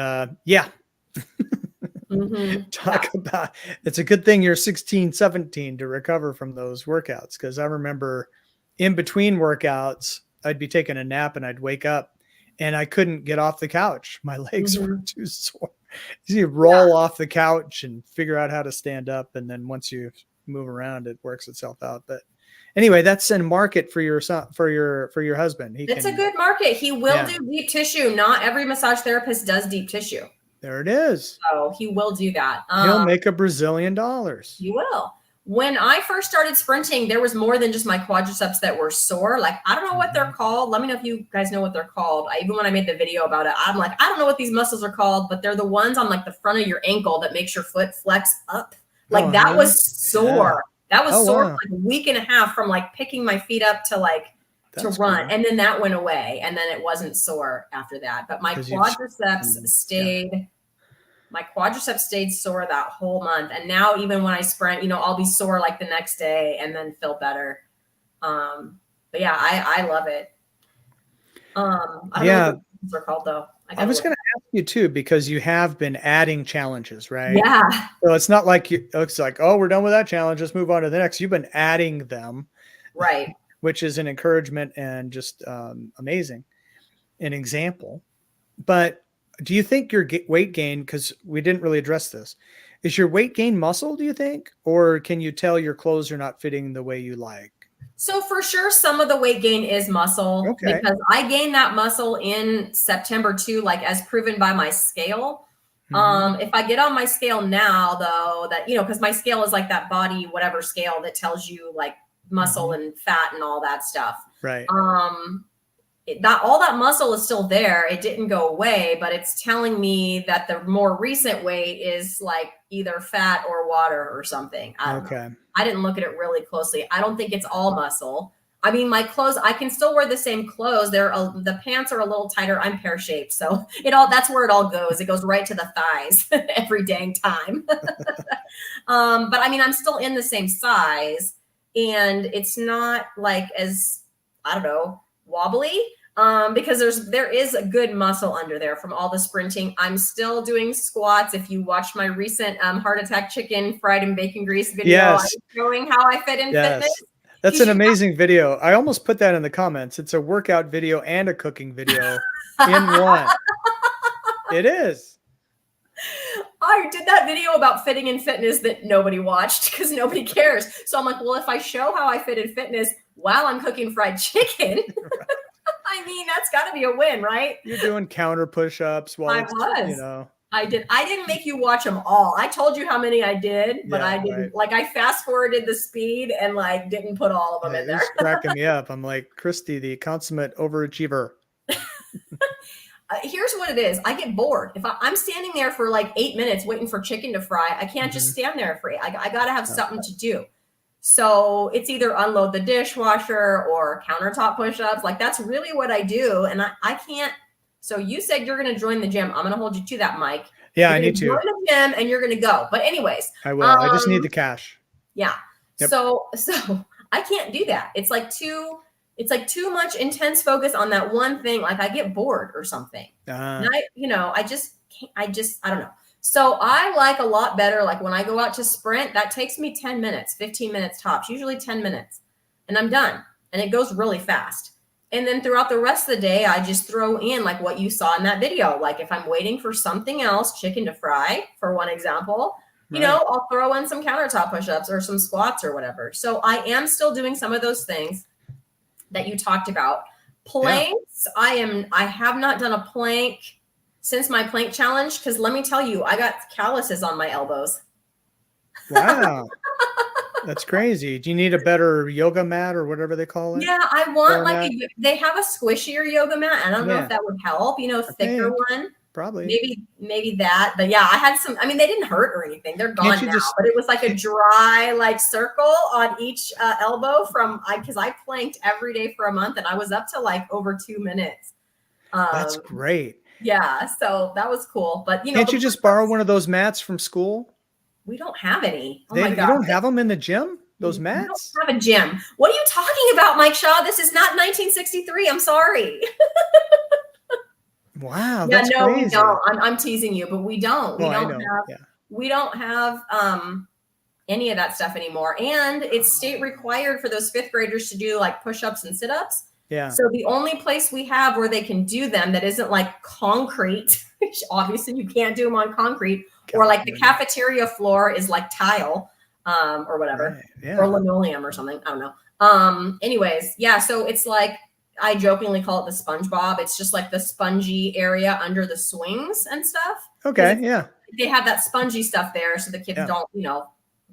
talk about, it's a good thing you're 16, 17 to recover from those workouts. Because I remember in between workouts, I'd be taking a nap and I'd wake up and I couldn't get off the couch. My legs were too sore. You roll off the couch and figure out how to stand up. And then once you move around, it works itself out. But anyway, that's a market for your son, for your husband. It's a good market. He will do deep tissue. Not every massage therapist does deep tissue. There it is. So he will do that. He'll make $1 Brazilian. He will. When I first started sprinting, there was more than just my quadriceps that were sore. Like, I don't know what they're called. Let me know if you guys know what they're called. Even when I made the video about it, I'm like, I don't know what these muscles are called, but they're the ones on like the front of your ankle that makes your foot flex up. Like that was sore. Yeah. That was sore for like a week and a half from like picking my feet up to like to run. Cool. And then that went away. And then it wasn't sore after that. But my quadriceps stayed. Yeah. My quadriceps stayed sore that whole month. And now even when I sprint, you know, I'll be sore like the next day and then feel better. But yeah, I love it. I don't know what these are called though. I was going to ask you too, because you have been adding challenges, right? Yeah. So it's not like it's like, oh, we're done with that challenge. Let's move on to the next. You've been adding them. Right. Which is an encouragement and just amazing. An example. But do you think your weight gain, because we didn't really address this, is your weight gain muscle, do you think? Or can you tell your clothes are not fitting the way you like? So for sure, some of the weight gain is muscle because I gained that muscle in September too, like as proven by my scale. Mm-hmm. If I get on my scale now though, that, you know, because my scale is like that body, whatever scale that tells you like muscle and fat and all that stuff. Right. All that muscle is still there. It didn't go away, but it's telling me that the more recent weight is like either fat or water or something. I don't know. I didn't look at it really closely. I don't think it's all muscle. I mean, my clothes, I can still wear the same clothes. The pants are a little tighter. I'm pear shaped. So that's where it all goes. It goes right to the thighs every dang time. But I mean, I'm still in the same size and it's not like as, I don't know, wobbly, because there is a good muscle under there from all the sprinting. I'm still doing squats. If you watch my recent heart attack chicken fried in bacon grease video, I'm showing how I fit in fitness. That's an amazing video. I almost put that in the comments. It's a workout video and a cooking video in one. It is. I did that video about fitting in fitness that nobody watched because nobody cares. So I'm like, well, if I show how I fit in fitness while I'm cooking fried chicken, I mean, that's got to be a win, right? You're doing counter push-ups while you know. I didn't make you watch them all. I told you how many I did, but I didn't like I fast forwarded the speed and like didn't put all of them in there. It's cracking me up. I'm like, Christy, the consummate overachiever. Here's what it is. I get bored. If I'm standing there for like 8 minutes waiting for chicken to fry, I can't just stand there for I got to have something to do. So it's either unload the dishwasher or countertop push-ups. Like that's really what I do. And I can't. So you said you're going to join the gym. I'm going to hold you to that, Mike. Yeah, I need to. Join the gym and you're going to go. But anyways. I will. I just need the cash. Yeah. Yep. So I can't do that. It's like too much intense focus on that one thing. Like I get bored or something. And I don't know. So I like a lot better. Like when I go out to sprint, that takes me 10 minutes, 15 minutes tops, usually 10 minutes and I'm done. And it goes really fast. And then throughout the rest of the day, I just throw in like what you saw in that video. Like if I'm waiting for something else, chicken to fry, for one example, you know, I'll throw in some countertop push-ups or some squats or whatever. So I am still doing some of those things that you talked about. Planks, I have not done a plank since my plank challenge, because let me tell you, I got calluses on my elbows. Wow. That's crazy. Do you need a better yoga mat or whatever they call it? Yeah, I want they have a squishier yoga mat. I don't know if that would help, thicker one. Probably. Maybe that. But yeah, I had some, I mean, they didn't hurt or anything. They're gone now, but it was like a dry, like circle on each elbow because I planked every day for a month and I was up to like over 2 minutes. That's great. Yeah. So that was cool. But can't you just borrow one of those mats from school? We don't have any. Oh my God. You don't have them in the gym? Those mats? We don't have a gym. What are you talking about, Mike Shaw? This is not 1963. I'm sorry. Wow. That's crazy. We don't. I'm teasing you, but we don't. We don't have any of that stuff anymore. And it's state required for those fifth graders to do like push-ups and sit-ups. Yeah. So the only place we have where they can do them that isn't like concrete, which obviously you can't do them on concrete, or like the cafeteria floor is like tile, or whatever, or linoleum or something. I don't know. Anyways, yeah. So it's like, I jokingly call it the SpongeBob. It's just like the spongy area under the swings and stuff. Okay. Yeah. They have that spongy stuff there. So the kids don't,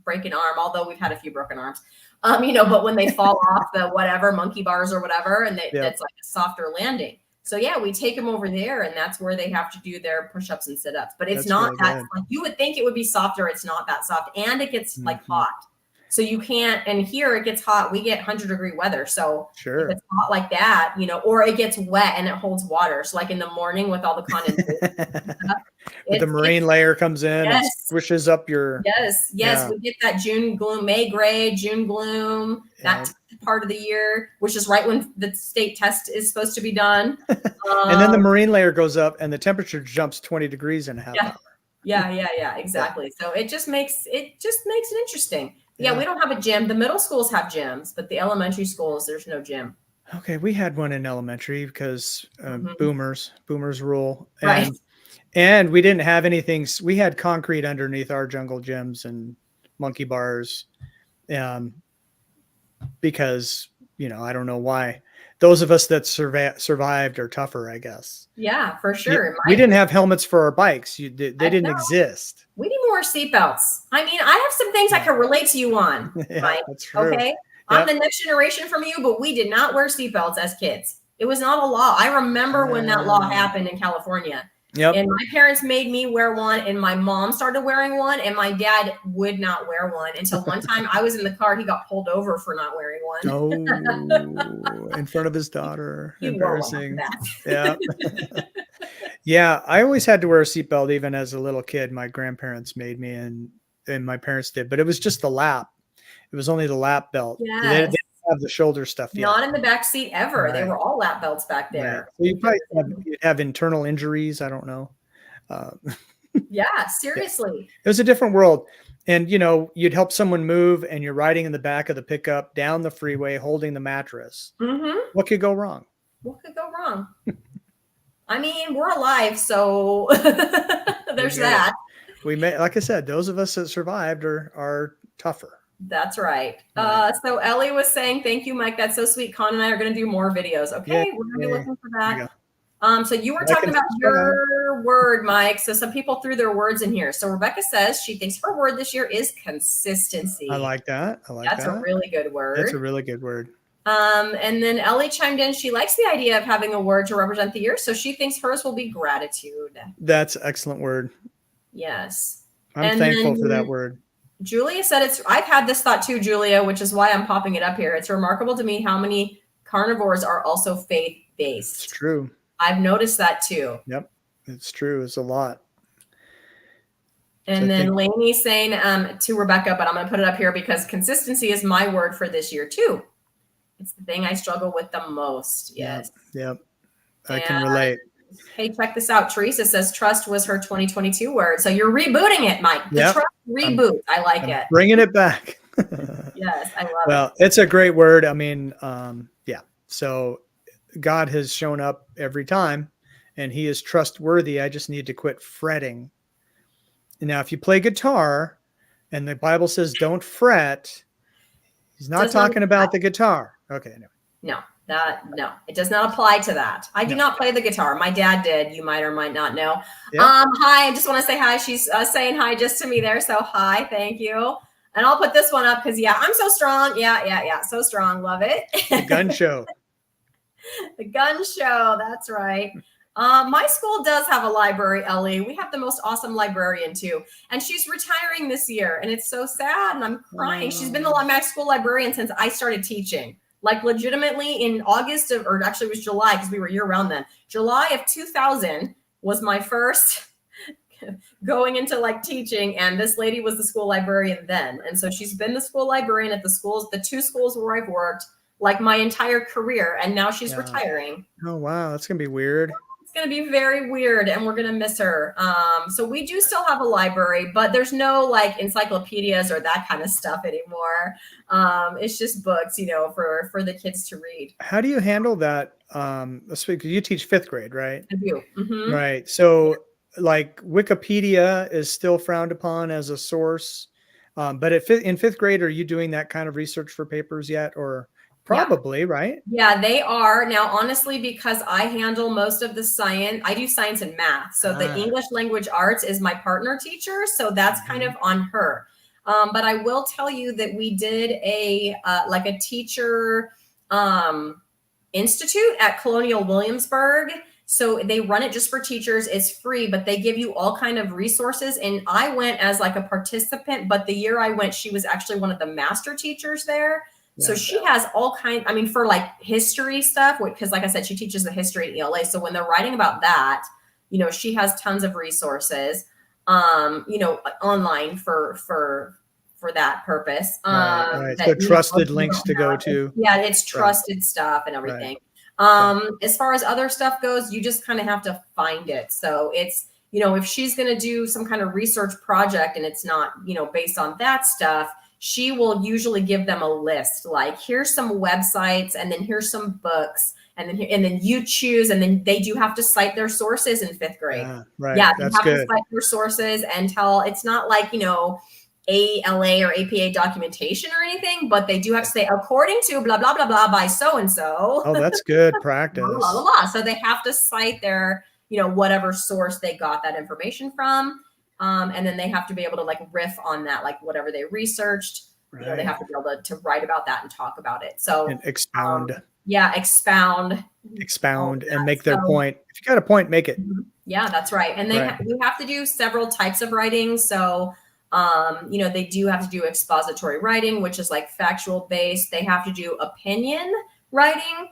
break an arm, although we've had a few broken arms. But when they fall off the whatever monkey bars or whatever, and that's like a softer landing. So yeah, we take them over there, and that's where they have to do their push-ups and sit-ups. But it's not that like you would think it would be softer. It's not that soft, and it gets like hot. So you can't, and here it gets hot. We get 100-degree weather. So if it's hot like that, or it gets wet and it holds water. So like in the morning with all the condensation, the marine layer comes in and squishes up your. Yes. We get that June gloom, May gray, June gloom, that part of the year, which is right when the state test is supposed to be done. And then the marine layer goes up and the temperature jumps 20 degrees in a half hour. Yeah, exactly. So it just makes it interesting. Yeah, we don't have a gym. The middle schools have gyms, but the elementary schools, there's no gym. Okay, we had one in elementary because boomers rule. Right. And we didn't have anything. We had concrete underneath our jungle gyms and monkey bars because, I don't know why. Those of us that survived are tougher, I guess. Yeah, for sure. We didn't have helmets for our bikes. They didn't exist. We need more seatbelts. I mean, I have some things I can relate to you on. Mike. That's true. Okay. I'm the next generation from you, but we did not wear seatbelts as kids. It was not a law. I remember when that law happened in California. Yep. And my parents made me wear one, and my mom started wearing one, and my dad would not wear one until one time I was in the car. He got pulled over for not wearing one. Oh, in front of his daughter. Embarrassing. Yeah. Yeah. I always had to wear a seatbelt even as a little kid. My grandparents made me and my parents did, but it was just the lap. It was only the lap belt. Yes. They didn't have the shoulder stuff yet. Not in the back seat ever. Right. They were all lap belts back there. Right. So you probably have internal injuries. I don't know. Yeah, seriously. It was a different world. And, you'd help someone move and you're riding in the back of the pickup down the freeway holding the mattress. Mm-hmm. What could go wrong? I mean, we're alive, so there's that. We may, like I said, those of us that survived are tougher. That's right. So Ellie was saying, thank you, Mike. That's so sweet. Con and I are going to do more videos. Okay. We're going to be looking for that. So you were talking about your word, Mike. So some people threw their words in here. So Rebecca says she thinks her word this year is consistency. I like that. That's a really good word. That's a really good word. And then Ellie chimed in. She likes the idea of having a word to represent the year. So she thinks hers will be gratitude. That's an excellent word. Yes. I'm thankful for that word. Julia said I've had this thought too, Julia, which is why I'm popping it up here. It's remarkable to me how many carnivores are also faith-based. It's true. I've noticed that too. Yep. It's true. It's a lot. And then Lainey's saying to Rebecca, but I'm going to put it up here because consistency is my word for this year too. It's the thing I struggle with the most. Yes. Yep. I can relate. Hey, check this out. Teresa says trust was her 2022 word. So you're rebooting it, Mike. The trust reboot. I like it. Bringing it back. Yes, I love it. Well, it's a great word. I mean, so God has shown up every time and he is trustworthy. I just need to quit fretting. Now, if you play guitar and the Bible says don't fret, he's not talking about the guitar. Okay. Anyway. No, it does not apply to that. I do not play the guitar. My dad did. You might or might not know. Yep. Hi. I just want to say hi. She's saying hi just to me there. So hi. Thank you. And I'll put this one up because I'm so strong. Yeah. So strong. Love it. The gun show. The gun show. That's right. My school does have a library, Ellie. We have the most awesome librarian too. And she's retiring this year. And it's so sad. And I'm crying. She's been my school librarian since I started teaching. Like legitimately in August or actually it was July because we were year round then. July of 2000 was my first going into like teaching. And this lady was the school librarian then. And so she's been the school librarian at the two schools where I've worked like my entire career. And now she's retiring. Oh, wow. That's going to be weird. It's going to be very weird and we're going to miss her. So we do still have a library, but there's no like encyclopedias or that kind of stuff anymore. It's just books, for the kids to read. How do you handle that? You teach fifth grade, right? I do. Mm-hmm. Right. So like Wikipedia is still frowned upon as a source. But in fifth grade, are you doing that kind of research for papers yet? Or probably, right? Yeah, they are. Now, honestly, because I handle most of the science, I do science and math. So the English language arts is my partner teacher. So that's kind of on her. But I will tell you that we did a like a teacher institute at Colonial Williamsburg. So they run it just for teachers. It's free, but they give you all kind of resources. And I went as like a participant, but the year I went, she was actually one of the master teachers there. Yeah. So she has all kinds, I mean, for like history stuff, because like I said, she teaches the history at ELA. So when they're writing about that, you know, she has tons of resources, you know, online for that purpose. Right. That, so trusted links to go to. Yeah, it's trusted stuff and everything. As far as other stuff goes, you just kind of have to find it. So it's, you know, if she's going to do some kind of research project and it's not, you know, based on that stuff, she will usually give them a list, like here's some websites and then here's some books and then you choose, and then they do have to cite their sources in 5th grade. Right. Yeah, that's have good. to cite their sources and tell, it's not like, you know, ALA or APA documentation or anything, but they do have to say, according to blah, blah, blah, blah by so-and-so. Oh, that's good practice. blah, blah, blah, blah. So they have to cite their, you know, whatever source they got that information from. And then they have to be able to like riff on that, like whatever they researched, you know, they have to be able to write about that and talk about it. So and expound. Expound and make their point. If you got a point, make it. Yeah, that's right. And we have to do several types of writing. So you know, they do have to do expository writing, which is like factual based. They have to do opinion writing,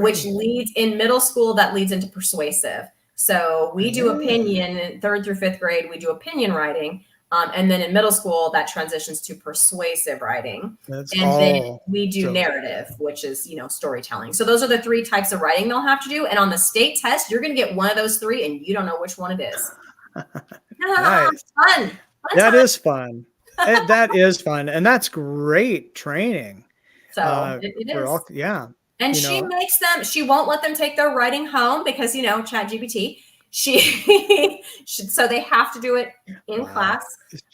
which leads in middle school, that leads into persuasive. So we do opinion 3rd through 5th grade, we do opinion writing. And then in middle school, that transitions to persuasive writing. Then we do narrative, which is, you know, storytelling. So those are the 3 types of writing they'll have to do. And on the state test, you're going to get one of those 3 and you don't know which one it is. Nice. Fun. That is fun. That is fun. And that's great training. So it is. And she makes them, she won't let them take their writing home because, you know, ChatGPT. So they have to do it in class.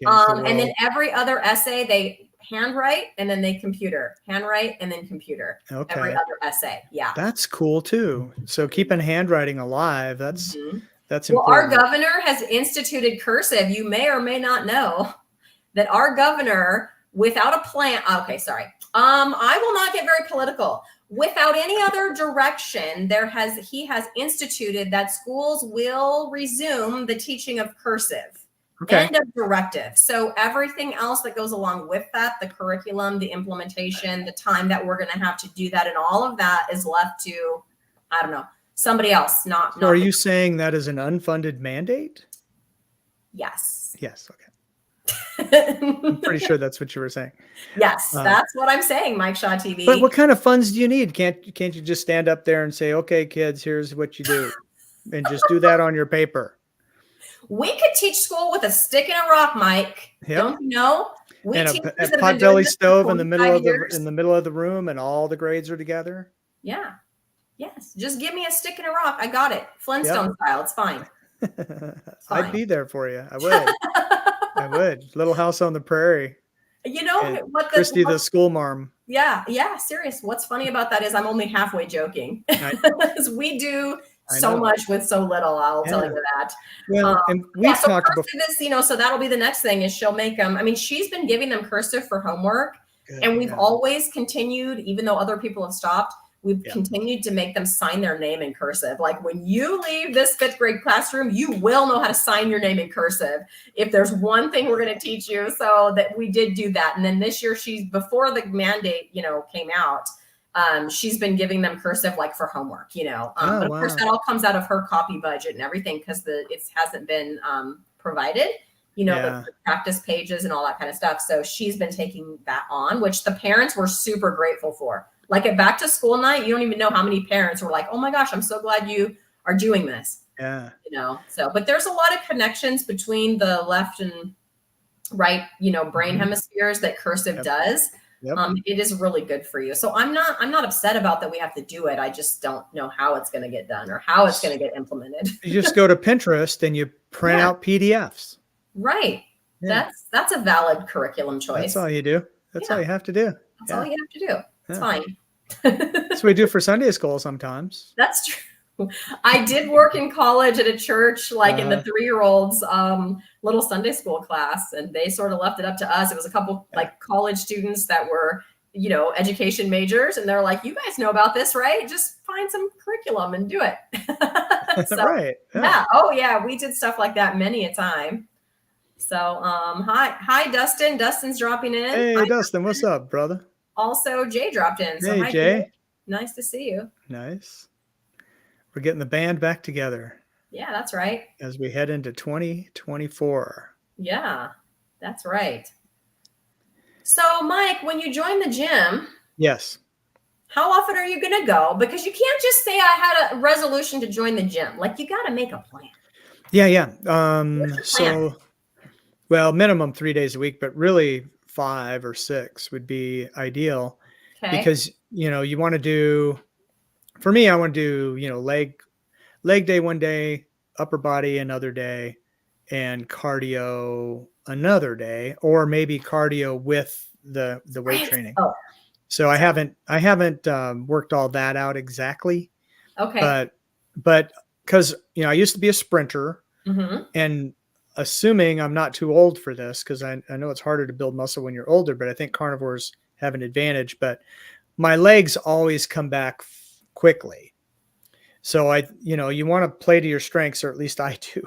And then every other essay they handwrite and then they handwrite and then computer. Okay. Every other essay. Yeah. That's cool too. So keeping handwriting alive. That's important. Well, our governor has instituted cursive. You may or may not know that our governor, without a plan. Okay, sorry. I will not get very political. Without any other direction, he has instituted that schools will resume the teaching of cursive. Okay. End of directive. So everything else that goes along with that, the curriculum, the implementation, the time that we're going to have to do that, and all of that is left to, I don't know, somebody else. Not. Are you saying that is an unfunded mandate? Yes. Yes. Okay. I'm pretty sure that's what you were saying. Yes, that's what I'm saying, Mike Shaw TV. But what kind of funds do you need? Can't you just stand up there and say, okay, kids, here's what you do, and just do that on your paper? We could teach school with a stick and a rock, Mike. Yep. Don't you know? And a potbelly stove in the middle of the room, and all the grades are together. Yeah. Yes. Just give me a stick and a rock. I got it. Flintstone style. It's fine. I'd be there for you. I would. I would. Little House on the Prairie. You know what? Christy, the school marm. Yeah. Yeah. Serious. What's funny about that is I'm only halfway joking. Because we do so much with so little. I'll tell you that. Well, and we've talked about this, you know, so that'll be the next thing is she'll make them. I mean, she's been giving them cursive for homework. Good, and we've always continued, even though other people have stopped, we've continued to make them sign their name in cursive. Like when you leave this 5th grade classroom, you will know how to sign your name in cursive. If there's one thing we're going to teach you, so that we did do that. And then this year, before the mandate, you know, came out, she's been giving them cursive like for homework, you know. But of course, that all comes out of her copy budget and everything because it hasn't been provided, you know, the practice pages and all that kind of stuff. So she's been taking that on, which the parents were super grateful for. Like at back to school night, you don't even know how many parents were like, oh my gosh, I'm so glad you are doing this. Yeah. You know, but there's a lot of connections between the left and right, you know, brain hemispheres that cursive does. Yep. It is really good for you. So I'm not upset about that we have to do it. I just don't know how it's going to get done or how it's going to get implemented. You just go to Pinterest and you print out PDFs. Right. Yeah. That's a valid curriculum choice. That's all you do. That's all you have to do. That's all you have to do. It's fine. That's what we do for Sunday school sometimes. That's true. I did work in college at a church, like in the 3-year-olds little Sunday school class, and they sort of left it up to us. It was a couple like college students that were, education majors, and they're like, "You guys know about this, right? Just find some curriculum and do it." So, Right. yeah. Oh yeah, we did stuff like that many a time. So, hi, Dustin. Dustin's dropping in. Hey, Hi, Dustin, what's up, brother? also, Jay dropped in. So, Hey, hi, Jay. Jay. Nice to see you. Nice. We're getting the band back together. Yeah, that's right. As we head into 2024. Yeah, that's right. So, Mike, when you join the gym, yes, how often are you going to go? Because you can't just say I had a resolution to join the gym. Like, you got to make a plan. Yeah. So, well, minimum 3 days a week, but really 5 or 6 would be ideal. Okay. Because, you want to do, for me, I want to do, leg day one day, upper body another day, and cardio another day, or maybe cardio with the weight training. Oh. So I haven't worked all that out exactly. Okay. But because, I used to be a sprinter, and assuming I'm not too old for this, because I know it's harder to build muscle when you're older, but I think carnivores have an advantage. But my legs always come back quickly. So you want to play to your strengths, or at least I do,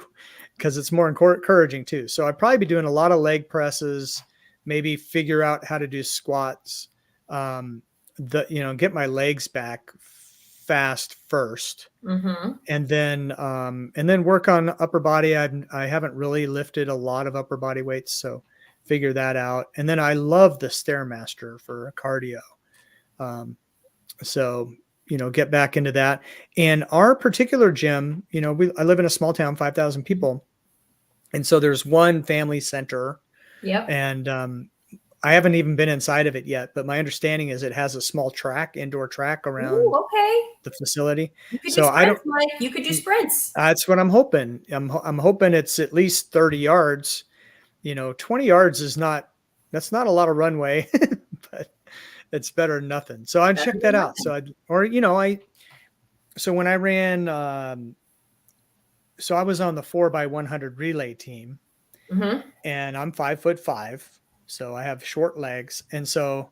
because it's more encouraging too. So I'd probably be doing a lot of leg presses, maybe figure out how to do squats, get my legs back fast first, and then work on upper body. I haven't really lifted a lot of upper body weights, so figure that out. And then I love the Stairmaster for cardio. So get back into that. And our particular gym, I live in a small town, 5,000 people. And so there's one family center. Yep. And I haven't even been inside of it yet, but my understanding is it has a small indoor track around the facility. You could do sprints, Mike. You could do sprints. That's what I'm hoping. I'm hoping it's at least 30 yards. 20 yards that's not a lot of runway, but it's better than nothing. So I'd check that out. So so when I ran, so I was on the 4x100 relay team, and I'm 5'5", so I have short legs. And so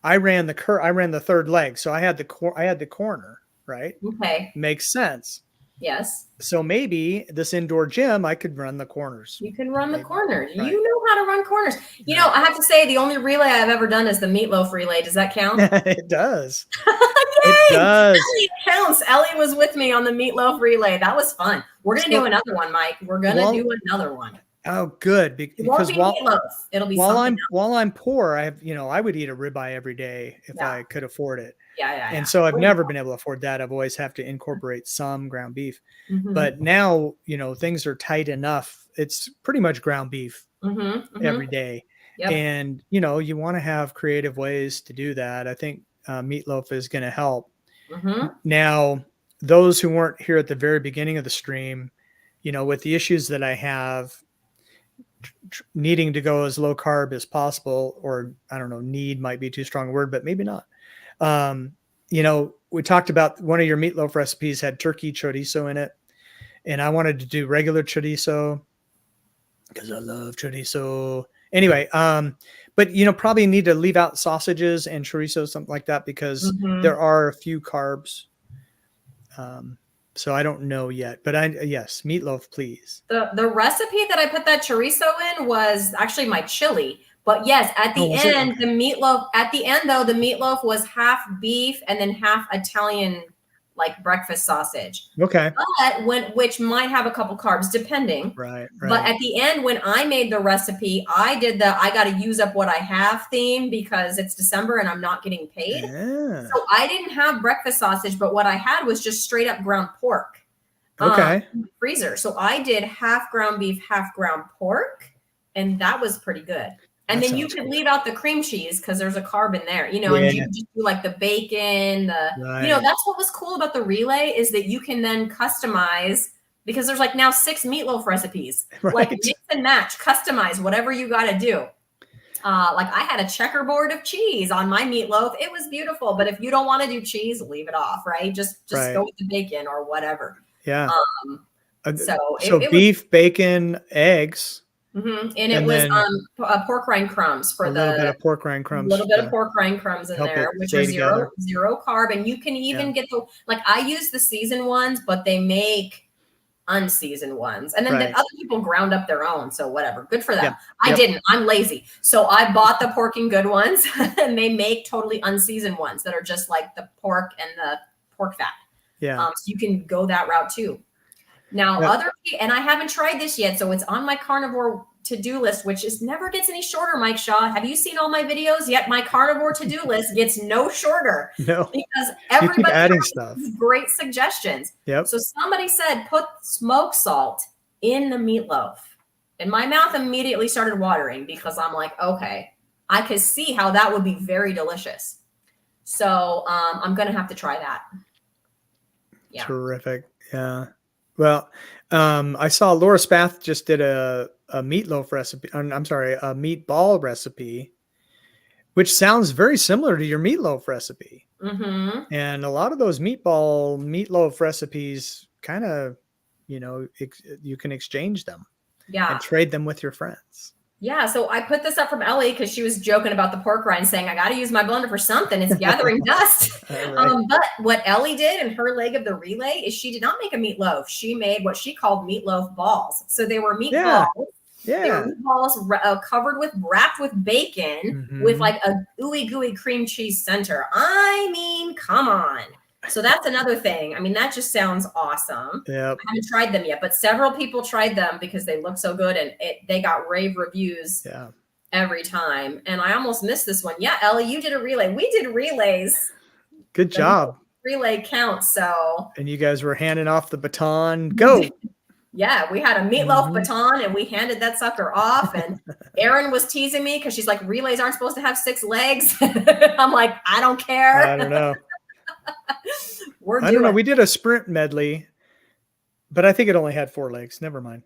I ran the third leg. So I had the corner, right? Okay. Makes sense. Yes. So maybe this indoor gym, I could run the corners. You can run the corners. Right. You know how to run corners. I have to say the only relay I've ever done is the meatloaf relay. Does that count? It does. It does. Ellie counts. Ellie was with me on the meatloaf relay. That was fun. We're going to do another one, Mike. We're going to do another one. Oh, good. Because it'll be while I'm poor, I would eat a ribeye every day if I could afford it. And so I've never been able to afford that. I've always have to incorporate some ground beef. But now, things are tight enough. It's pretty much ground beef every day. Yep. And, you want to have creative ways to do that. I think meatloaf is going to help. Now, those who weren't here at the very beginning of the stream, with the issues that I have, needing to go as low carb as possible, or I don't know, need might be too strong a word, but maybe not. We talked about one of your meatloaf recipes had turkey chorizo in it, and I wanted to do regular chorizo because I love chorizo. Anyway, but probably need to leave out sausages and chorizo, something like that, because there are a few carbs. So I don't know yet, but yes, meatloaf, please. The recipe that I put that chorizo in was actually my chili. But yes, at the end, the meatloaf was half beef and then half Italian, like breakfast sausage. Okay. But which might have a couple carbs depending. Right. But at the end, when I made the recipe, I did I got to use up what I have theme because it's December and I'm not getting paid. Yeah. So I didn't have breakfast sausage, but what I had was just straight up ground pork. Okay. In the freezer. So I did half ground beef, half ground pork, and that was pretty good. And then you could leave out the cream cheese because there's a carb in there, and you just do like the bacon, that's what was cool about the relay is that you can then customize because there's now 6 meatloaf recipes, like mix and match, customize whatever you got to do. Like I had a checkerboard of cheese on my meatloaf. It was beautiful. But if you don't want to do cheese, leave it off, right? Just Right. go with the bacon or whatever. Yeah. So it beef, bacon, eggs, and it and was then pork rind crumbs for a little bit of pork rind a crumbs little bit of to pork rind crumbs in help there, it which stay are together. zero carb. And you can even get I use the seasoned ones, but they make unseasoned ones. And then the other people ground up their own. So whatever, good for them. Yep. I didn't, I'm lazy. So I bought the porking good ones and they make totally unseasoned ones that are just like the pork and the pork fat. Yeah. So you can go that route too. Now and I haven't tried this yet. So it's on my carnivore to-do list, which never gets any shorter, Mike Shaw. Have you seen all my videos yet? My carnivore to-do list gets no shorter. No, because everybody adding stuff. Great suggestions. Yep. So somebody said put smoked salt in the meatloaf, and my mouth immediately started watering because I'm like, okay, I could see how that would be very delicious. So I'm gonna have to try that. Yeah. Terrific. Yeah. Well, I saw Laura Spath just did a meatloaf recipe. I'm sorry, a meatball recipe, which sounds very similar to your meatloaf recipe. Mm-hmm. And a lot of those meatloaf recipes kind of, you can exchange them. Yeah. And trade them with your friends. Yeah, so I put this up from Ellie because she was joking about the pork rind, saying, I got to use my blender for something. It's gathering dust. Right. But what Ellie did in her leg of the relay is she did not make a meatloaf. She made what she called meatloaf balls. So they were meatballs. Yeah. They were meatballs covered wrapped with bacon with like a ooey gooey cream cheese center. I mean, come on. So that's another thing. I mean, that just sounds awesome. Yep. I haven't tried them yet, but several people tried them because they look so good and they got rave reviews every time. And I almost missed this one. Yeah, Ellie, you did a relay. We did relays. Good job. Relay count. So. And you guys were handing off the baton. Go. Yeah, we had a meatloaf baton and we handed that sucker off. And Erin was teasing me because she's like, relays aren't supposed to have 6 legs. I'm like, I don't care. I don't know. I don't know. We did a sprint medley, but I think it only had 4 legs. Never mind.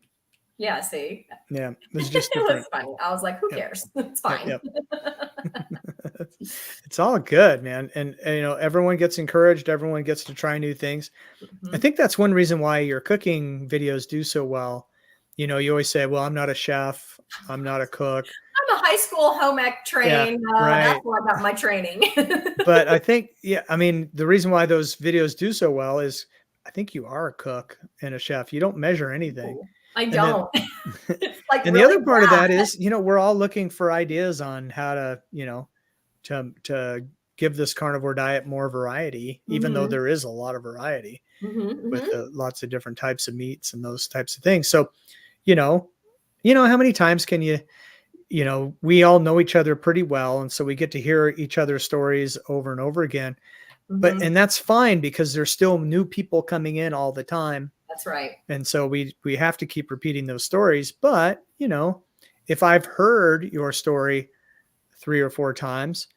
Yeah, see? Yeah, it was just it was funny. I was like, who cares? It's fine. Yep. It's all good, man. And everyone gets encouraged. Everyone gets to try new things. I think that's one reason why your cooking videos do so well. You always say, well, I'm not a chef. I'm not a cook. I'm a high school home ec trained. That's where I got my training. But I think, the reason why those videos do so well is I think you are a cook and a chef. You don't measure anything. I don't. And the other part of that is, we're all looking for ideas on how to, to give this carnivore diet more variety, even though there is a lot of variety with lots of different types of meats and those types of things. So, how many times can we all know each other pretty well. And so we get to hear each other's stories over and over again. And that's fine because there's still new people coming in all the time. That's right. And so we have to keep repeating those stories. But, if I've heard your story 3 or 4 times,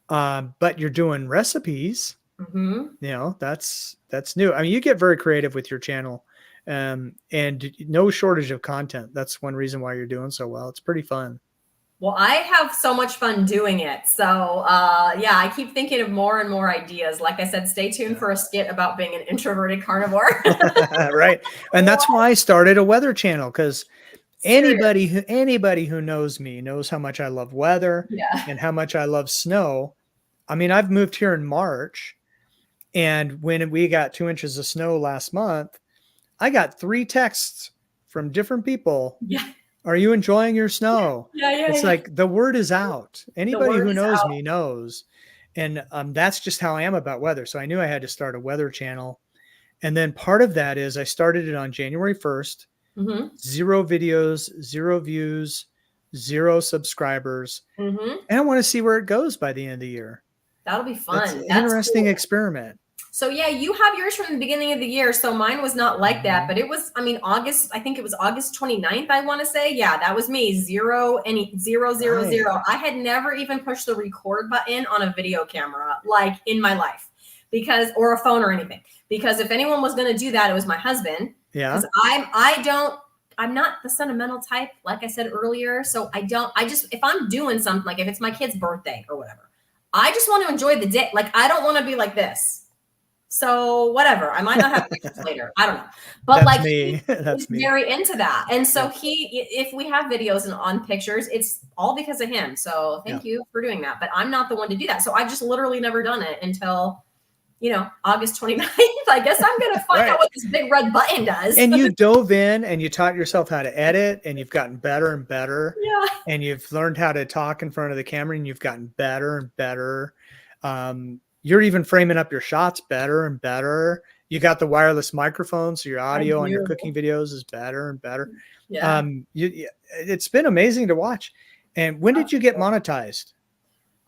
but you're doing recipes, that's new. I mean, you get very creative with your channel, and no shortage of content. That's one reason why you're doing so well. It's pretty fun. Well, I have so much fun doing it. So, I keep thinking of more and more ideas. Like I said, stay tuned for a skit about being an introverted carnivore. Right. And that's why I started a weather channel, because anybody who knows me knows how much I love weather and how much I love snow. I mean, I've moved here in March, and when we got 2 inches of snow last month, I got 3 texts from different people. Yeah. Are you enjoying your snow? It's like the word is out. Anybody who knows me knows. And that's just how I am about weather. So I knew I had to start a weather channel. And then part of that is I started it on January 1st. 0 videos, 0 views, 0 subscribers. And I want to see where it goes by the end of the year. That'll be fun. That's an interesting experiment. So you have yours from the beginning of the year. So mine was not like that, but it was, August, I think it was August 29th, I want to say. Yeah, that was me. 0, 0. I had never even pushed the record button on a video camera, like in my life, or a phone or anything, because if anyone was going to do that, it was my husband. Yeah. I don't I'm not the sentimental type, like I said earlier. So if I'm doing something, like if it's my kid's birthday or whatever, I just want to enjoy the day. Like, I don't want to be like this. So whatever, I might not have pictures later. I don't know. But That's like, me. he's me. very into that. And so if we have videos and on pictures, it's all because of him. So thank you for doing that. But I'm not the one to do that. So I've just literally never done it until, August 29th. I guess I'm going to find out what this big red button does. And you dove in and you taught yourself how to edit, and you've gotten better and better. Yeah. And you've learned how to talk in front of the camera, and you've gotten better and better. You're even framing up your shots better and better. You got the wireless microphone, so your audio on your cooking videos is better and better. Yeah. It's been amazing to watch. And when did you get monetized?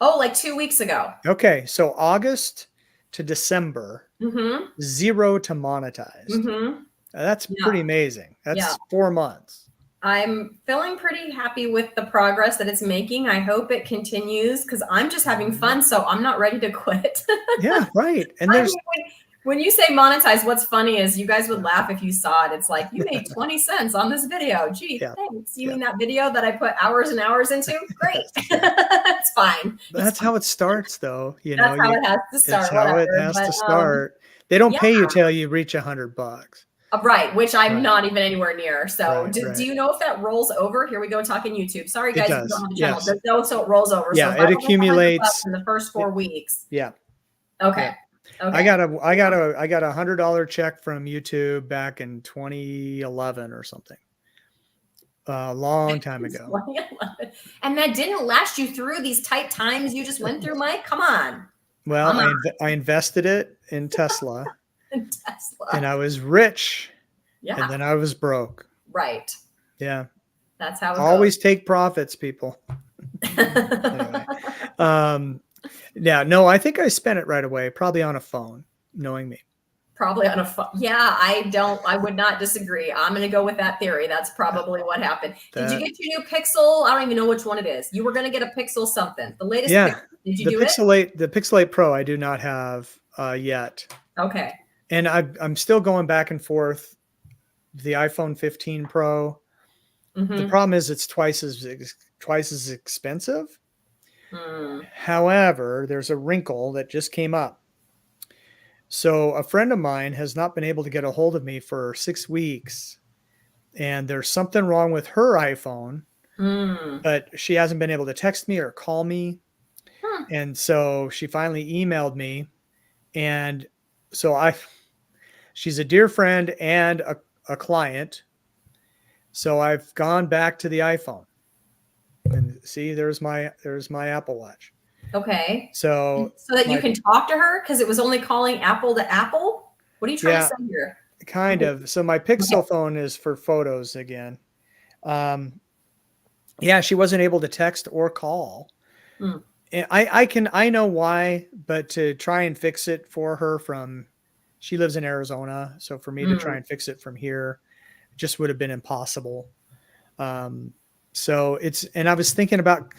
Oh, like 2 weeks ago. Okay. So August to December, 0 to monetized. That's pretty amazing. That's 4 months. I'm feeling pretty happy with the progress that it's making. I hope it continues because I'm just having fun. So I'm not ready to quit. Yeah, right. And when you say monetize, what's funny is you guys would laugh if you saw it. It's like, you made 20 cents on this video. Gee, thanks. You mean that video that I put hours and hours into? Great. It's fine. That's how it starts, though. That's how it has to start. That's how it has to start. They don't pay you till you reach $100. Right, which I'm not even anywhere near. So do you know if that rolls over? Here we go talking YouTube. Sorry, guys, if you don't have the channel. Yes. So it rolls over. Yeah, so it accumulates in the first 4 weeks. Yeah. Okay. Yeah. Okay. I got a $100 check from YouTube back in 2011 or something. A long time ago. 2011. And that didn't last you through these tight times you just went through, Mike? Come on. Well, I invested it in Tesla. And I was rich. Yeah. And then I was broke. Right. Yeah. That's how it always goes. Take profits, people. Anyway. Yeah, no, I think I spent it right away, probably on a phone, knowing me. Probably on a phone. Yeah, I would not disagree. I'm going to go with that theory. That's probably what happened. Did you get your new Pixel? I don't even know which one it is. You were going to get a Pixel something. The latest Pixel. Did you do it? The Pixel 8 Pro I do not have yet. Okay. And I'm still going back and forth. The iPhone 15 Pro. The problem is it's twice as expensive. However, there's a wrinkle that just came up. So a friend of mine has not been able to get a hold of me for 6 weeks, and there's something wrong with her iPhone, but she hasn't been able to text me or call me. And so she finally emailed me, and so she's a dear friend and a client. So I've gone back to the iPhone. And see, there's my Apple Watch. Okay. So that you can talk to her because it was only calling Apple to Apple. What are you trying to say here? Kind of. So my Pixel phone is for photos again. Yeah, she wasn't able to text or call. And I know why, but to try and fix it for her she lives in Arizona. So for me to try and fix it from here just would have been impossible. So and I was thinking about,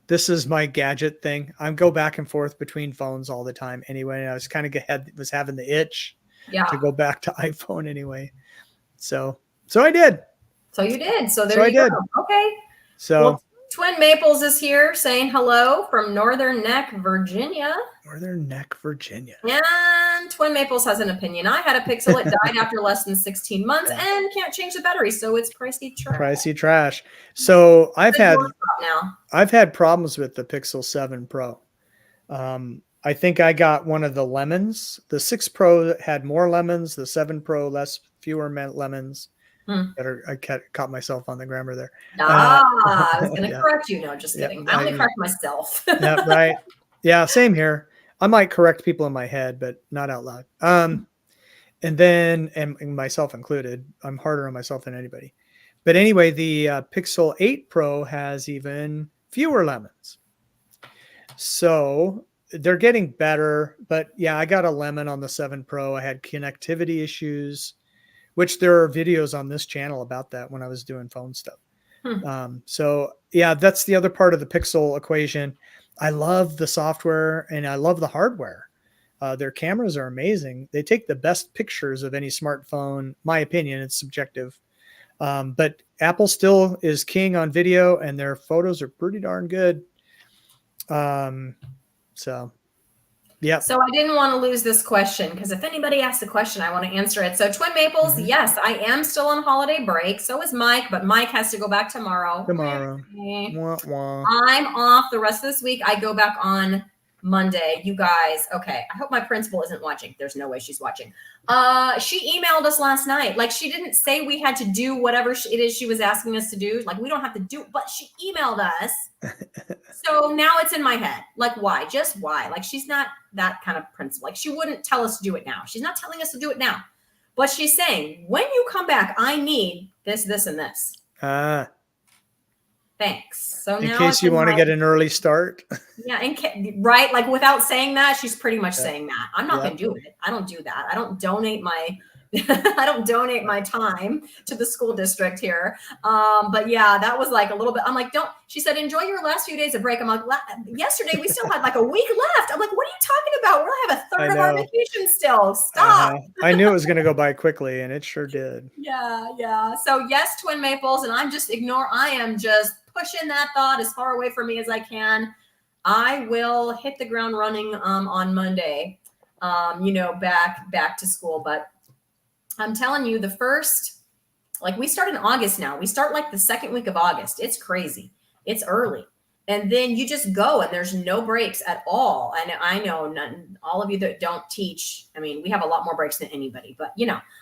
this is my gadget thing. I go back and forth between phones all the time anyway. And I was kind of was having the itch to go back to iPhone anyway. So I did. So you did. So there you go. Okay. So Twin Maples is here saying hello from Northern Neck, Virginia. Northern Neck, Virginia. And Twin Maples has an opinion. I had a Pixel. It died after less than 16 months and can't change the battery. So it's pricey trash. Pricey trash. So I've had problems with the Pixel 7 Pro. I think I got one of the lemons. The 6 Pro had more lemons. The 7 Pro fewer lemons. I caught myself on the grammar there. I was going to correct you. No, just kidding. I only correct myself. Yeah, right. Yeah, same here. I might correct people in my head, but not out loud. And myself included. I'm harder on myself than anybody. But anyway, the Pixel 8 Pro has even fewer lemons. So they're getting better. But yeah, I got a lemon on the 7 Pro. I had connectivity issues, which there are videos on this channel about that when I was doing phone stuff. So yeah, that's the other part of the Pixel equation. I love the software and I love the hardware. Their cameras are amazing. They take the best pictures of any smartphone. My opinion, it's subjective. But Apple still is king on video, and their photos are pretty darn good. So yeah. So I didn't want to lose this question because if anybody asks a question, I want to answer it. So Twin Maples, yes, I am still on holiday break. So is Mike, but Mike has to go back tomorrow. Wah, wah. I'm off the rest of this week. I go back on Monday. You guys, okay. I hope my principal isn't watching. There's no way she's watching. She emailed us last night. Like, she didn't say we had to do whatever it is she was asking us to do. Like, we don't have to do, but she emailed us. So now it's in my head. Like, why? Just why? Like, she's not that kind of principal. Like, she wouldn't tell us to do it now. She's not telling us to do it now. But she's saying, when you come back, I need this, this, and this. Thanks. So in now case you want to get an early start. Yeah, right. Like, without saying that, she's pretty much saying that. I'm not going to do it. I don't do that. I don't donate my time to the school district here. But yeah, that was like a little bit. I'm like, she said, enjoy your last few days of break. I'm like, yesterday we still had like a week left. I'm like, what are you talking about? We'll have a third of our vacation still. Stop. I knew it was going to go by quickly, and it sure did. Yeah. So yes, Twin Maples, and I am just pushing that thought as far away from me as I can. I will hit the ground running on Monday, back to school. But I'm telling you, we start in August now. We start like the second week of August. It's crazy. It's early. And then you just go and there's no breaks at all. And I know all of you that don't teach, I mean, we have a lot more breaks than anybody, but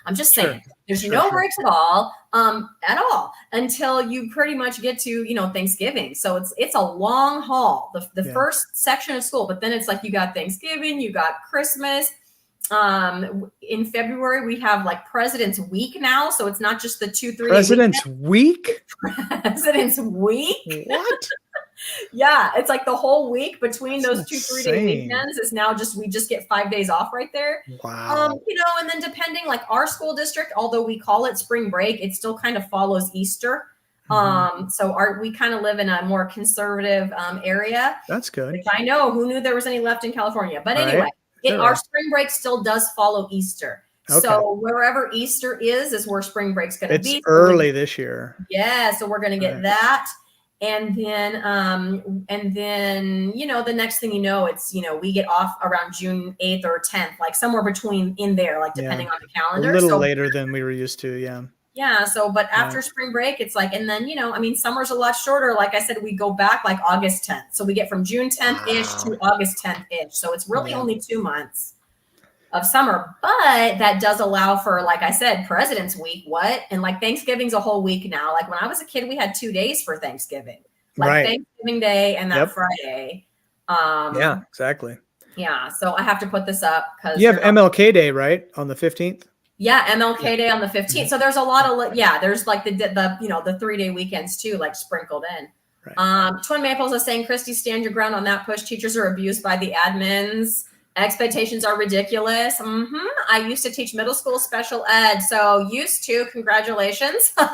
I'm just saying there's no breaks at all until you pretty much get to, Thanksgiving. So it's a long haul, the first section of school, but then it's like, you got Thanksgiving, you got Christmas. In February, we have like President's Week now. So it's not just the 2-3 President's Week? President's Week? What? Yeah, it's like the whole week between those 2-3 day weekends is now we just get 5 days off right there. Wow. And then depending, like our school district, although we call it spring break, it still kind of follows Easter. So we kind of live in a more conservative area. That's good. Which I know, who knew there was any left in California? But anyway, our spring break still does follow Easter. Okay. So wherever Easter is where spring break's going to be. It's early this year. Yeah, so we're going to get that. And then, the next thing it's, we get off around June 8th or 10th, like somewhere between in there, like depending on the calendar. A little later than we were used to. Yeah. Yeah. So, but after spring break, it's like, and then, summer's a lot shorter. Like I said, we go back like August 10th. So we get from June 10th ish to August 10th ish. So it's really only 2 months of summer, but that does allow for, like I said, President's Week. And like Thanksgiving's a whole week now. Like when I was a kid, we had 2 days for Thanksgiving, like Thanksgiving Day and that Friday. Yeah, exactly. Yeah. So I have to put this up because you have MLK Day, right? On the 15th. Yeah. MLK Day on the 15th. So there's a lot of, there's like the 3 day weekends too, like sprinkled in. Right. Twin Maples is saying, Christy, stand your ground on that push. Teachers are abused by the admins. Expectations are ridiculous. I used to teach middle school special ed. So used to, congratulations. But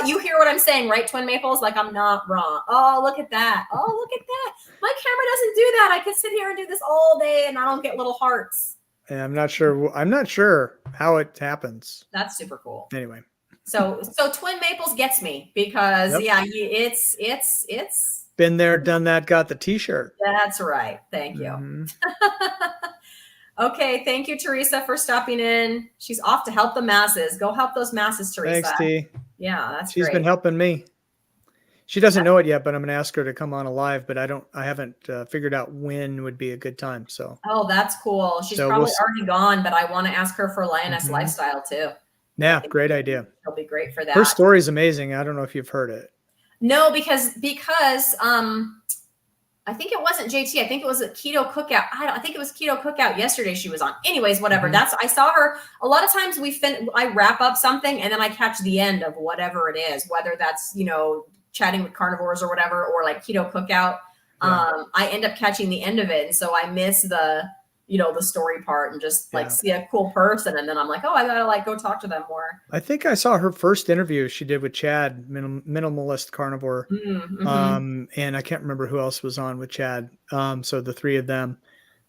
you hear what I'm saying, right? Twin Maples, like I'm not wrong. Oh, look at that. Oh, look at that. My camera doesn't do that. I can sit here and do this all day and I don't get little hearts. Yeah, I'm not sure how it happens. That's super cool. Anyway. So Twin Maples gets me because it's been there, done that, got the t-shirt. That's right. Thank you. Okay. Thank you, Teresa, for stopping in. She's off to help the masses. Go help those masses, Teresa. Thanks, T. Yeah, She's been helping me. She doesn't know it yet, but I'm going to ask her to come on live, but I haven't figured out when would be a good time. So. Oh, that's cool. She's probably already gone, but I want to ask her for Lioness Lifestyle too. Yeah. Great idea. It'll be great for that. Her story is amazing. I don't know if you've heard it. No, because I think it wasn't JT. I think it was a Keto Cookout. I think it was Keto Cookout yesterday she was on. Anyways, whatever. I saw her. A lot of times I wrap up something and then I catch the end of whatever it is, whether that's, chatting with carnivores or whatever, or like Keto Cookout. I end up catching the end of it. And so I miss the story part and just see a cool person. And then I'm like, oh, I gotta go talk to them more. I think I saw her first interview she did with Chad, Minimalist Carnivore. And I can't remember who else was on with Chad. So the three of them,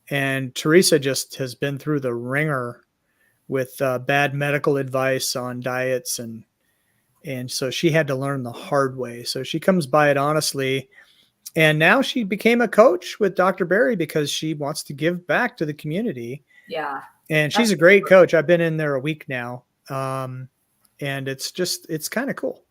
and Teresa just has been through the ringer with bad medical advice on diets, and so she had to learn the hard way. So she comes by it honestly, and now she became a coach with Dr. Barry because she wants to give back to the community. Yeah. And she's a great coach. I've been in there a week now, and it's kind of cool.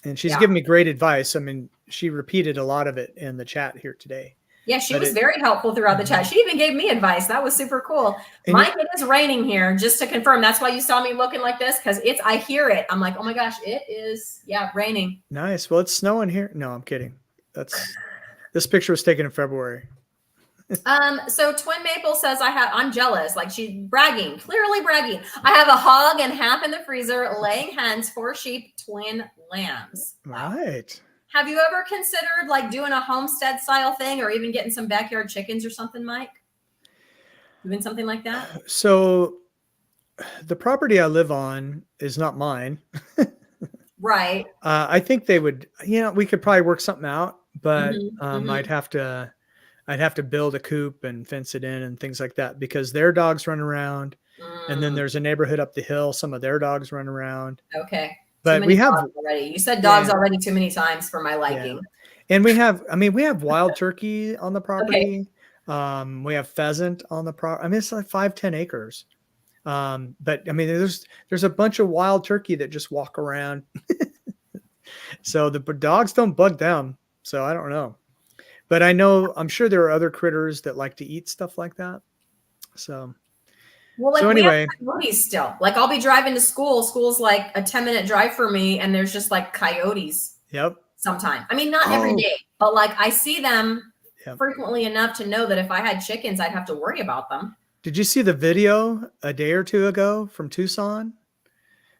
And she's given me great advice. I mean, she repeated a lot of it in the chat here today. Yeah, she was very helpful throughout the chat. She even gave me advice. That was super cool. Mike, it is raining here, just to confirm. That's why you saw me looking like this, because I hear it. I'm like, oh my gosh, it is, raining. Nice. Well, it's snowing here. No, I'm kidding. This picture was taken in February. So Twin Maple says I'm jealous. Like, she's bragging, clearly bragging. I have a hog and half in the freezer, laying hens, 4 sheep, twin lambs. Right. Have you ever considered like doing a homestead style thing, or even getting some backyard chickens or something, Mike? Doing something like that? So the property I live on is not mine. Right. I think they would, we could probably work something out, but I'd have to build a coop and fence it in and things like that, because their dogs run around, and then there's a neighborhood up the hill. Some of their dogs run around. Okay. But we have already. You said dogs already too many times for my liking. Yeah. And we have wild turkey on the property. Okay. We have pheasant on the property. I mean, it's like 5-10 acres. But I mean, there's a bunch of wild turkey that just walk around. So the dogs don't bug them. So I don't know, but I'm sure there are other critters that like to eat stuff like that. So. Well, like, anyway, we have coyotes still. Like, I'll be driving to school. School's like a 10-minute drive for me, and there's just like coyotes. Yep. Sometimes. I mean, not every day, but like I see them frequently enough to know that if I had chickens, I'd have to worry about them. Did you see the video a day or two ago from Tucson?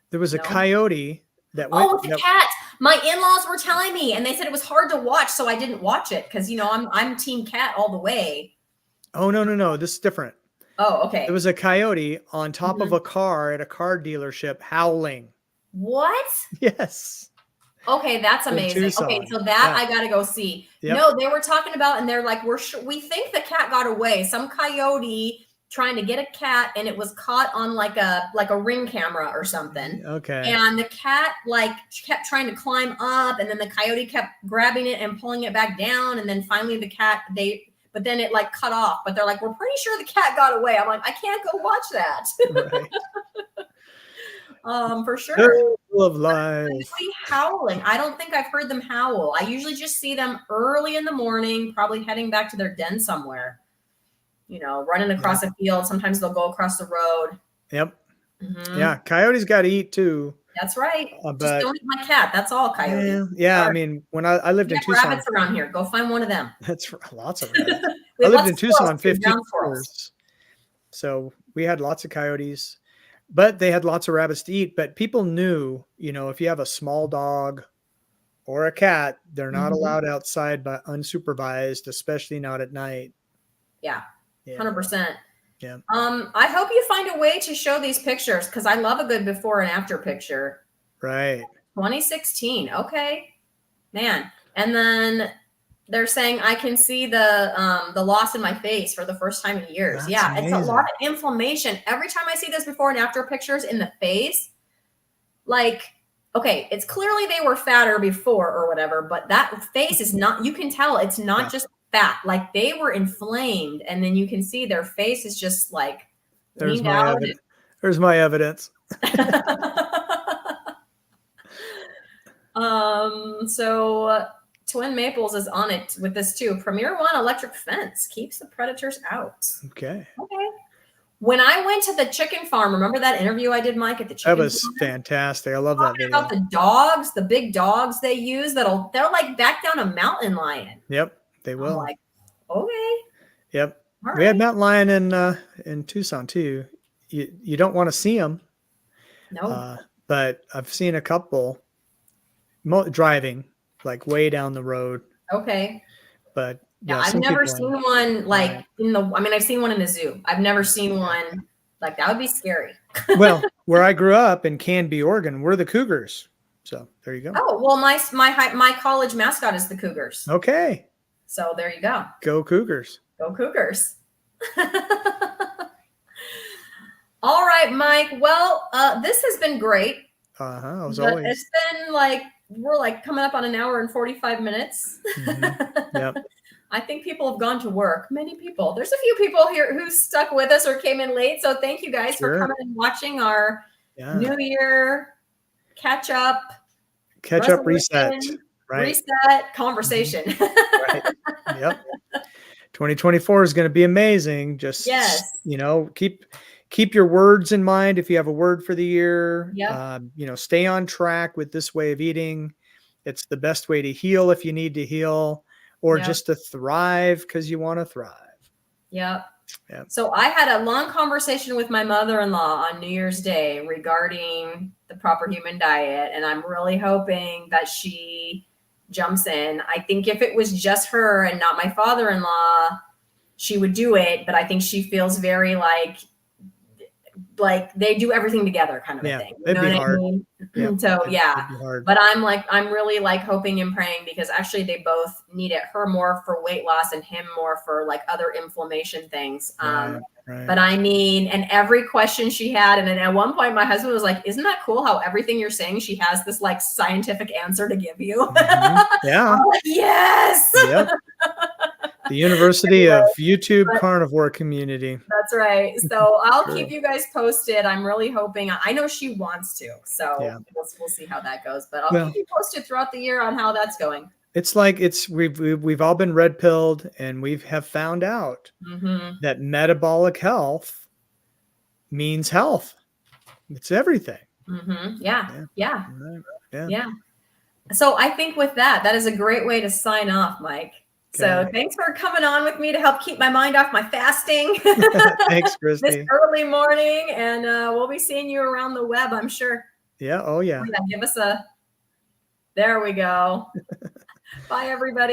There was a coyote that went. Oh, the cat. My in-laws were telling me, and they said it was hard to watch, so I didn't watch it because I'm team cat all the way. Oh, no, this is different. Oh, okay. It was a coyote on top of a car at a car dealership howling. What? Yes. Okay, that's amazing. Okay, so that I got to go see. Yep. No, they were talking about, and they're like, we think the cat got away. Some coyote trying to get a cat, and it was caught on like a Ring camera or something. Okay. And the cat like kept trying to climb up, and then the coyote kept grabbing it and pulling it back down, and then finally the cat but then it like cut off. But they're like, we're pretty sure the cat got away. I'm like, I can't go watch that. Right. For sure. Full of life. Howling. I don't think I've heard them howl. I usually just see them early in the morning, probably heading back to their den somewhere. Running across a field. Sometimes they'll go across the road. Yep. Mm-hmm. Yeah, coyotes got to eat too. That's right. Just don't eat my cat. That's all, coyote. Yeah. I mean, when I lived in Tucson, rabbits around here. Go find one of them. That's lots of rabbits. I lived in Tucson 15 years, so we had lots of coyotes, but they had lots of rabbits to eat. But people knew, if you have a small dog or a cat, they're not allowed outside but unsupervised, especially not at night. Yeah. 100%. Yeah. I hope you find a way to show these pictures, because I love a good before and after picture. Right. 2016. Okay. Man. And then they're saying I can see the loss in my face for the first time in years. That's amazing. It's a lot of inflammation. Every time I see this before and after pictures in the face, like, okay, it's clearly they were fatter before or whatever, but that face is not, you can tell it's not just fat, like they were inflamed, and then you can see their face is just like there's my evidence. So Twin Maples is on it with this too. Premier One electric fence keeps the predators out. Okay. When I went to the chicken farm, remember that interview I did, Mike, at the chicken farm? That was fantastic. I love that video. About the dogs, the big dogs they use they'll like back down a mountain lion. Yep. They will. I'm like, okay. Yep. We had mountain lion in Tucson too. You don't want to see them. No. But I've seen a couple driving like way down the road. Okay. But I've never seen one like I've seen one in a zoo. I've never seen one like that. Would be scary. Well, where I grew up in Canby, Oregon, we're the Cougars. So there you go. Oh, well, my college mascot is the Cougars. Okay. So there you go. Go Cougars. Go Cougars. All right, Mike. Well, this has been great. As But always. it's been like, we're like coming up on an hour and 45 minutes. Yep. I think people have gone to work. Many people. There's a few people here who stuck with us or came in late. So thank you guys for coming and watching our New Year catch up, reset, right? Reset conversation. Right. Yep. 2024 is going to be amazing. Just, you know, keep your words in mind. If you have a word for the year, you know, stay on track with this way of eating. It's the best way to heal if you need to heal, or just to thrive because you want to thrive. Yep. So I had a long conversation with my mother-in-law on New Year's Day regarding the proper human diet. And I'm really hoping that she jumps in. I think if it was just her and not my father-in-law, she would do it. But I think she feels very like they do everything together kind of a thing. You know what I mean? So but I'm really like hoping and praying, because actually they both need it, her more for weight loss and him more for like other inflammation things. But I mean, and every question she had, and then at one point my husband was like, isn't that cool how everything you're saying, she has this like scientific answer to give you? Yeah. Like, yes. Yep. The University of YouTube Carnivore Community. That's right. So I'll keep you guys posted. I'm really hoping. I know she wants to. So we'll see how that goes. But I'll keep you posted throughout the year on how that's going. It's like we've all been red pilled, and we have found out that metabolic health means health. It's everything. Yeah. So I think with that is a great way to sign off, Mike. So thanks for coming on with me to help keep my mind off my fasting. Thanks, Christy. This early morning, and we'll be seeing you around the web, I'm sure. Yeah. Oh, yeah. Give us a. There we go. Bye, everybody.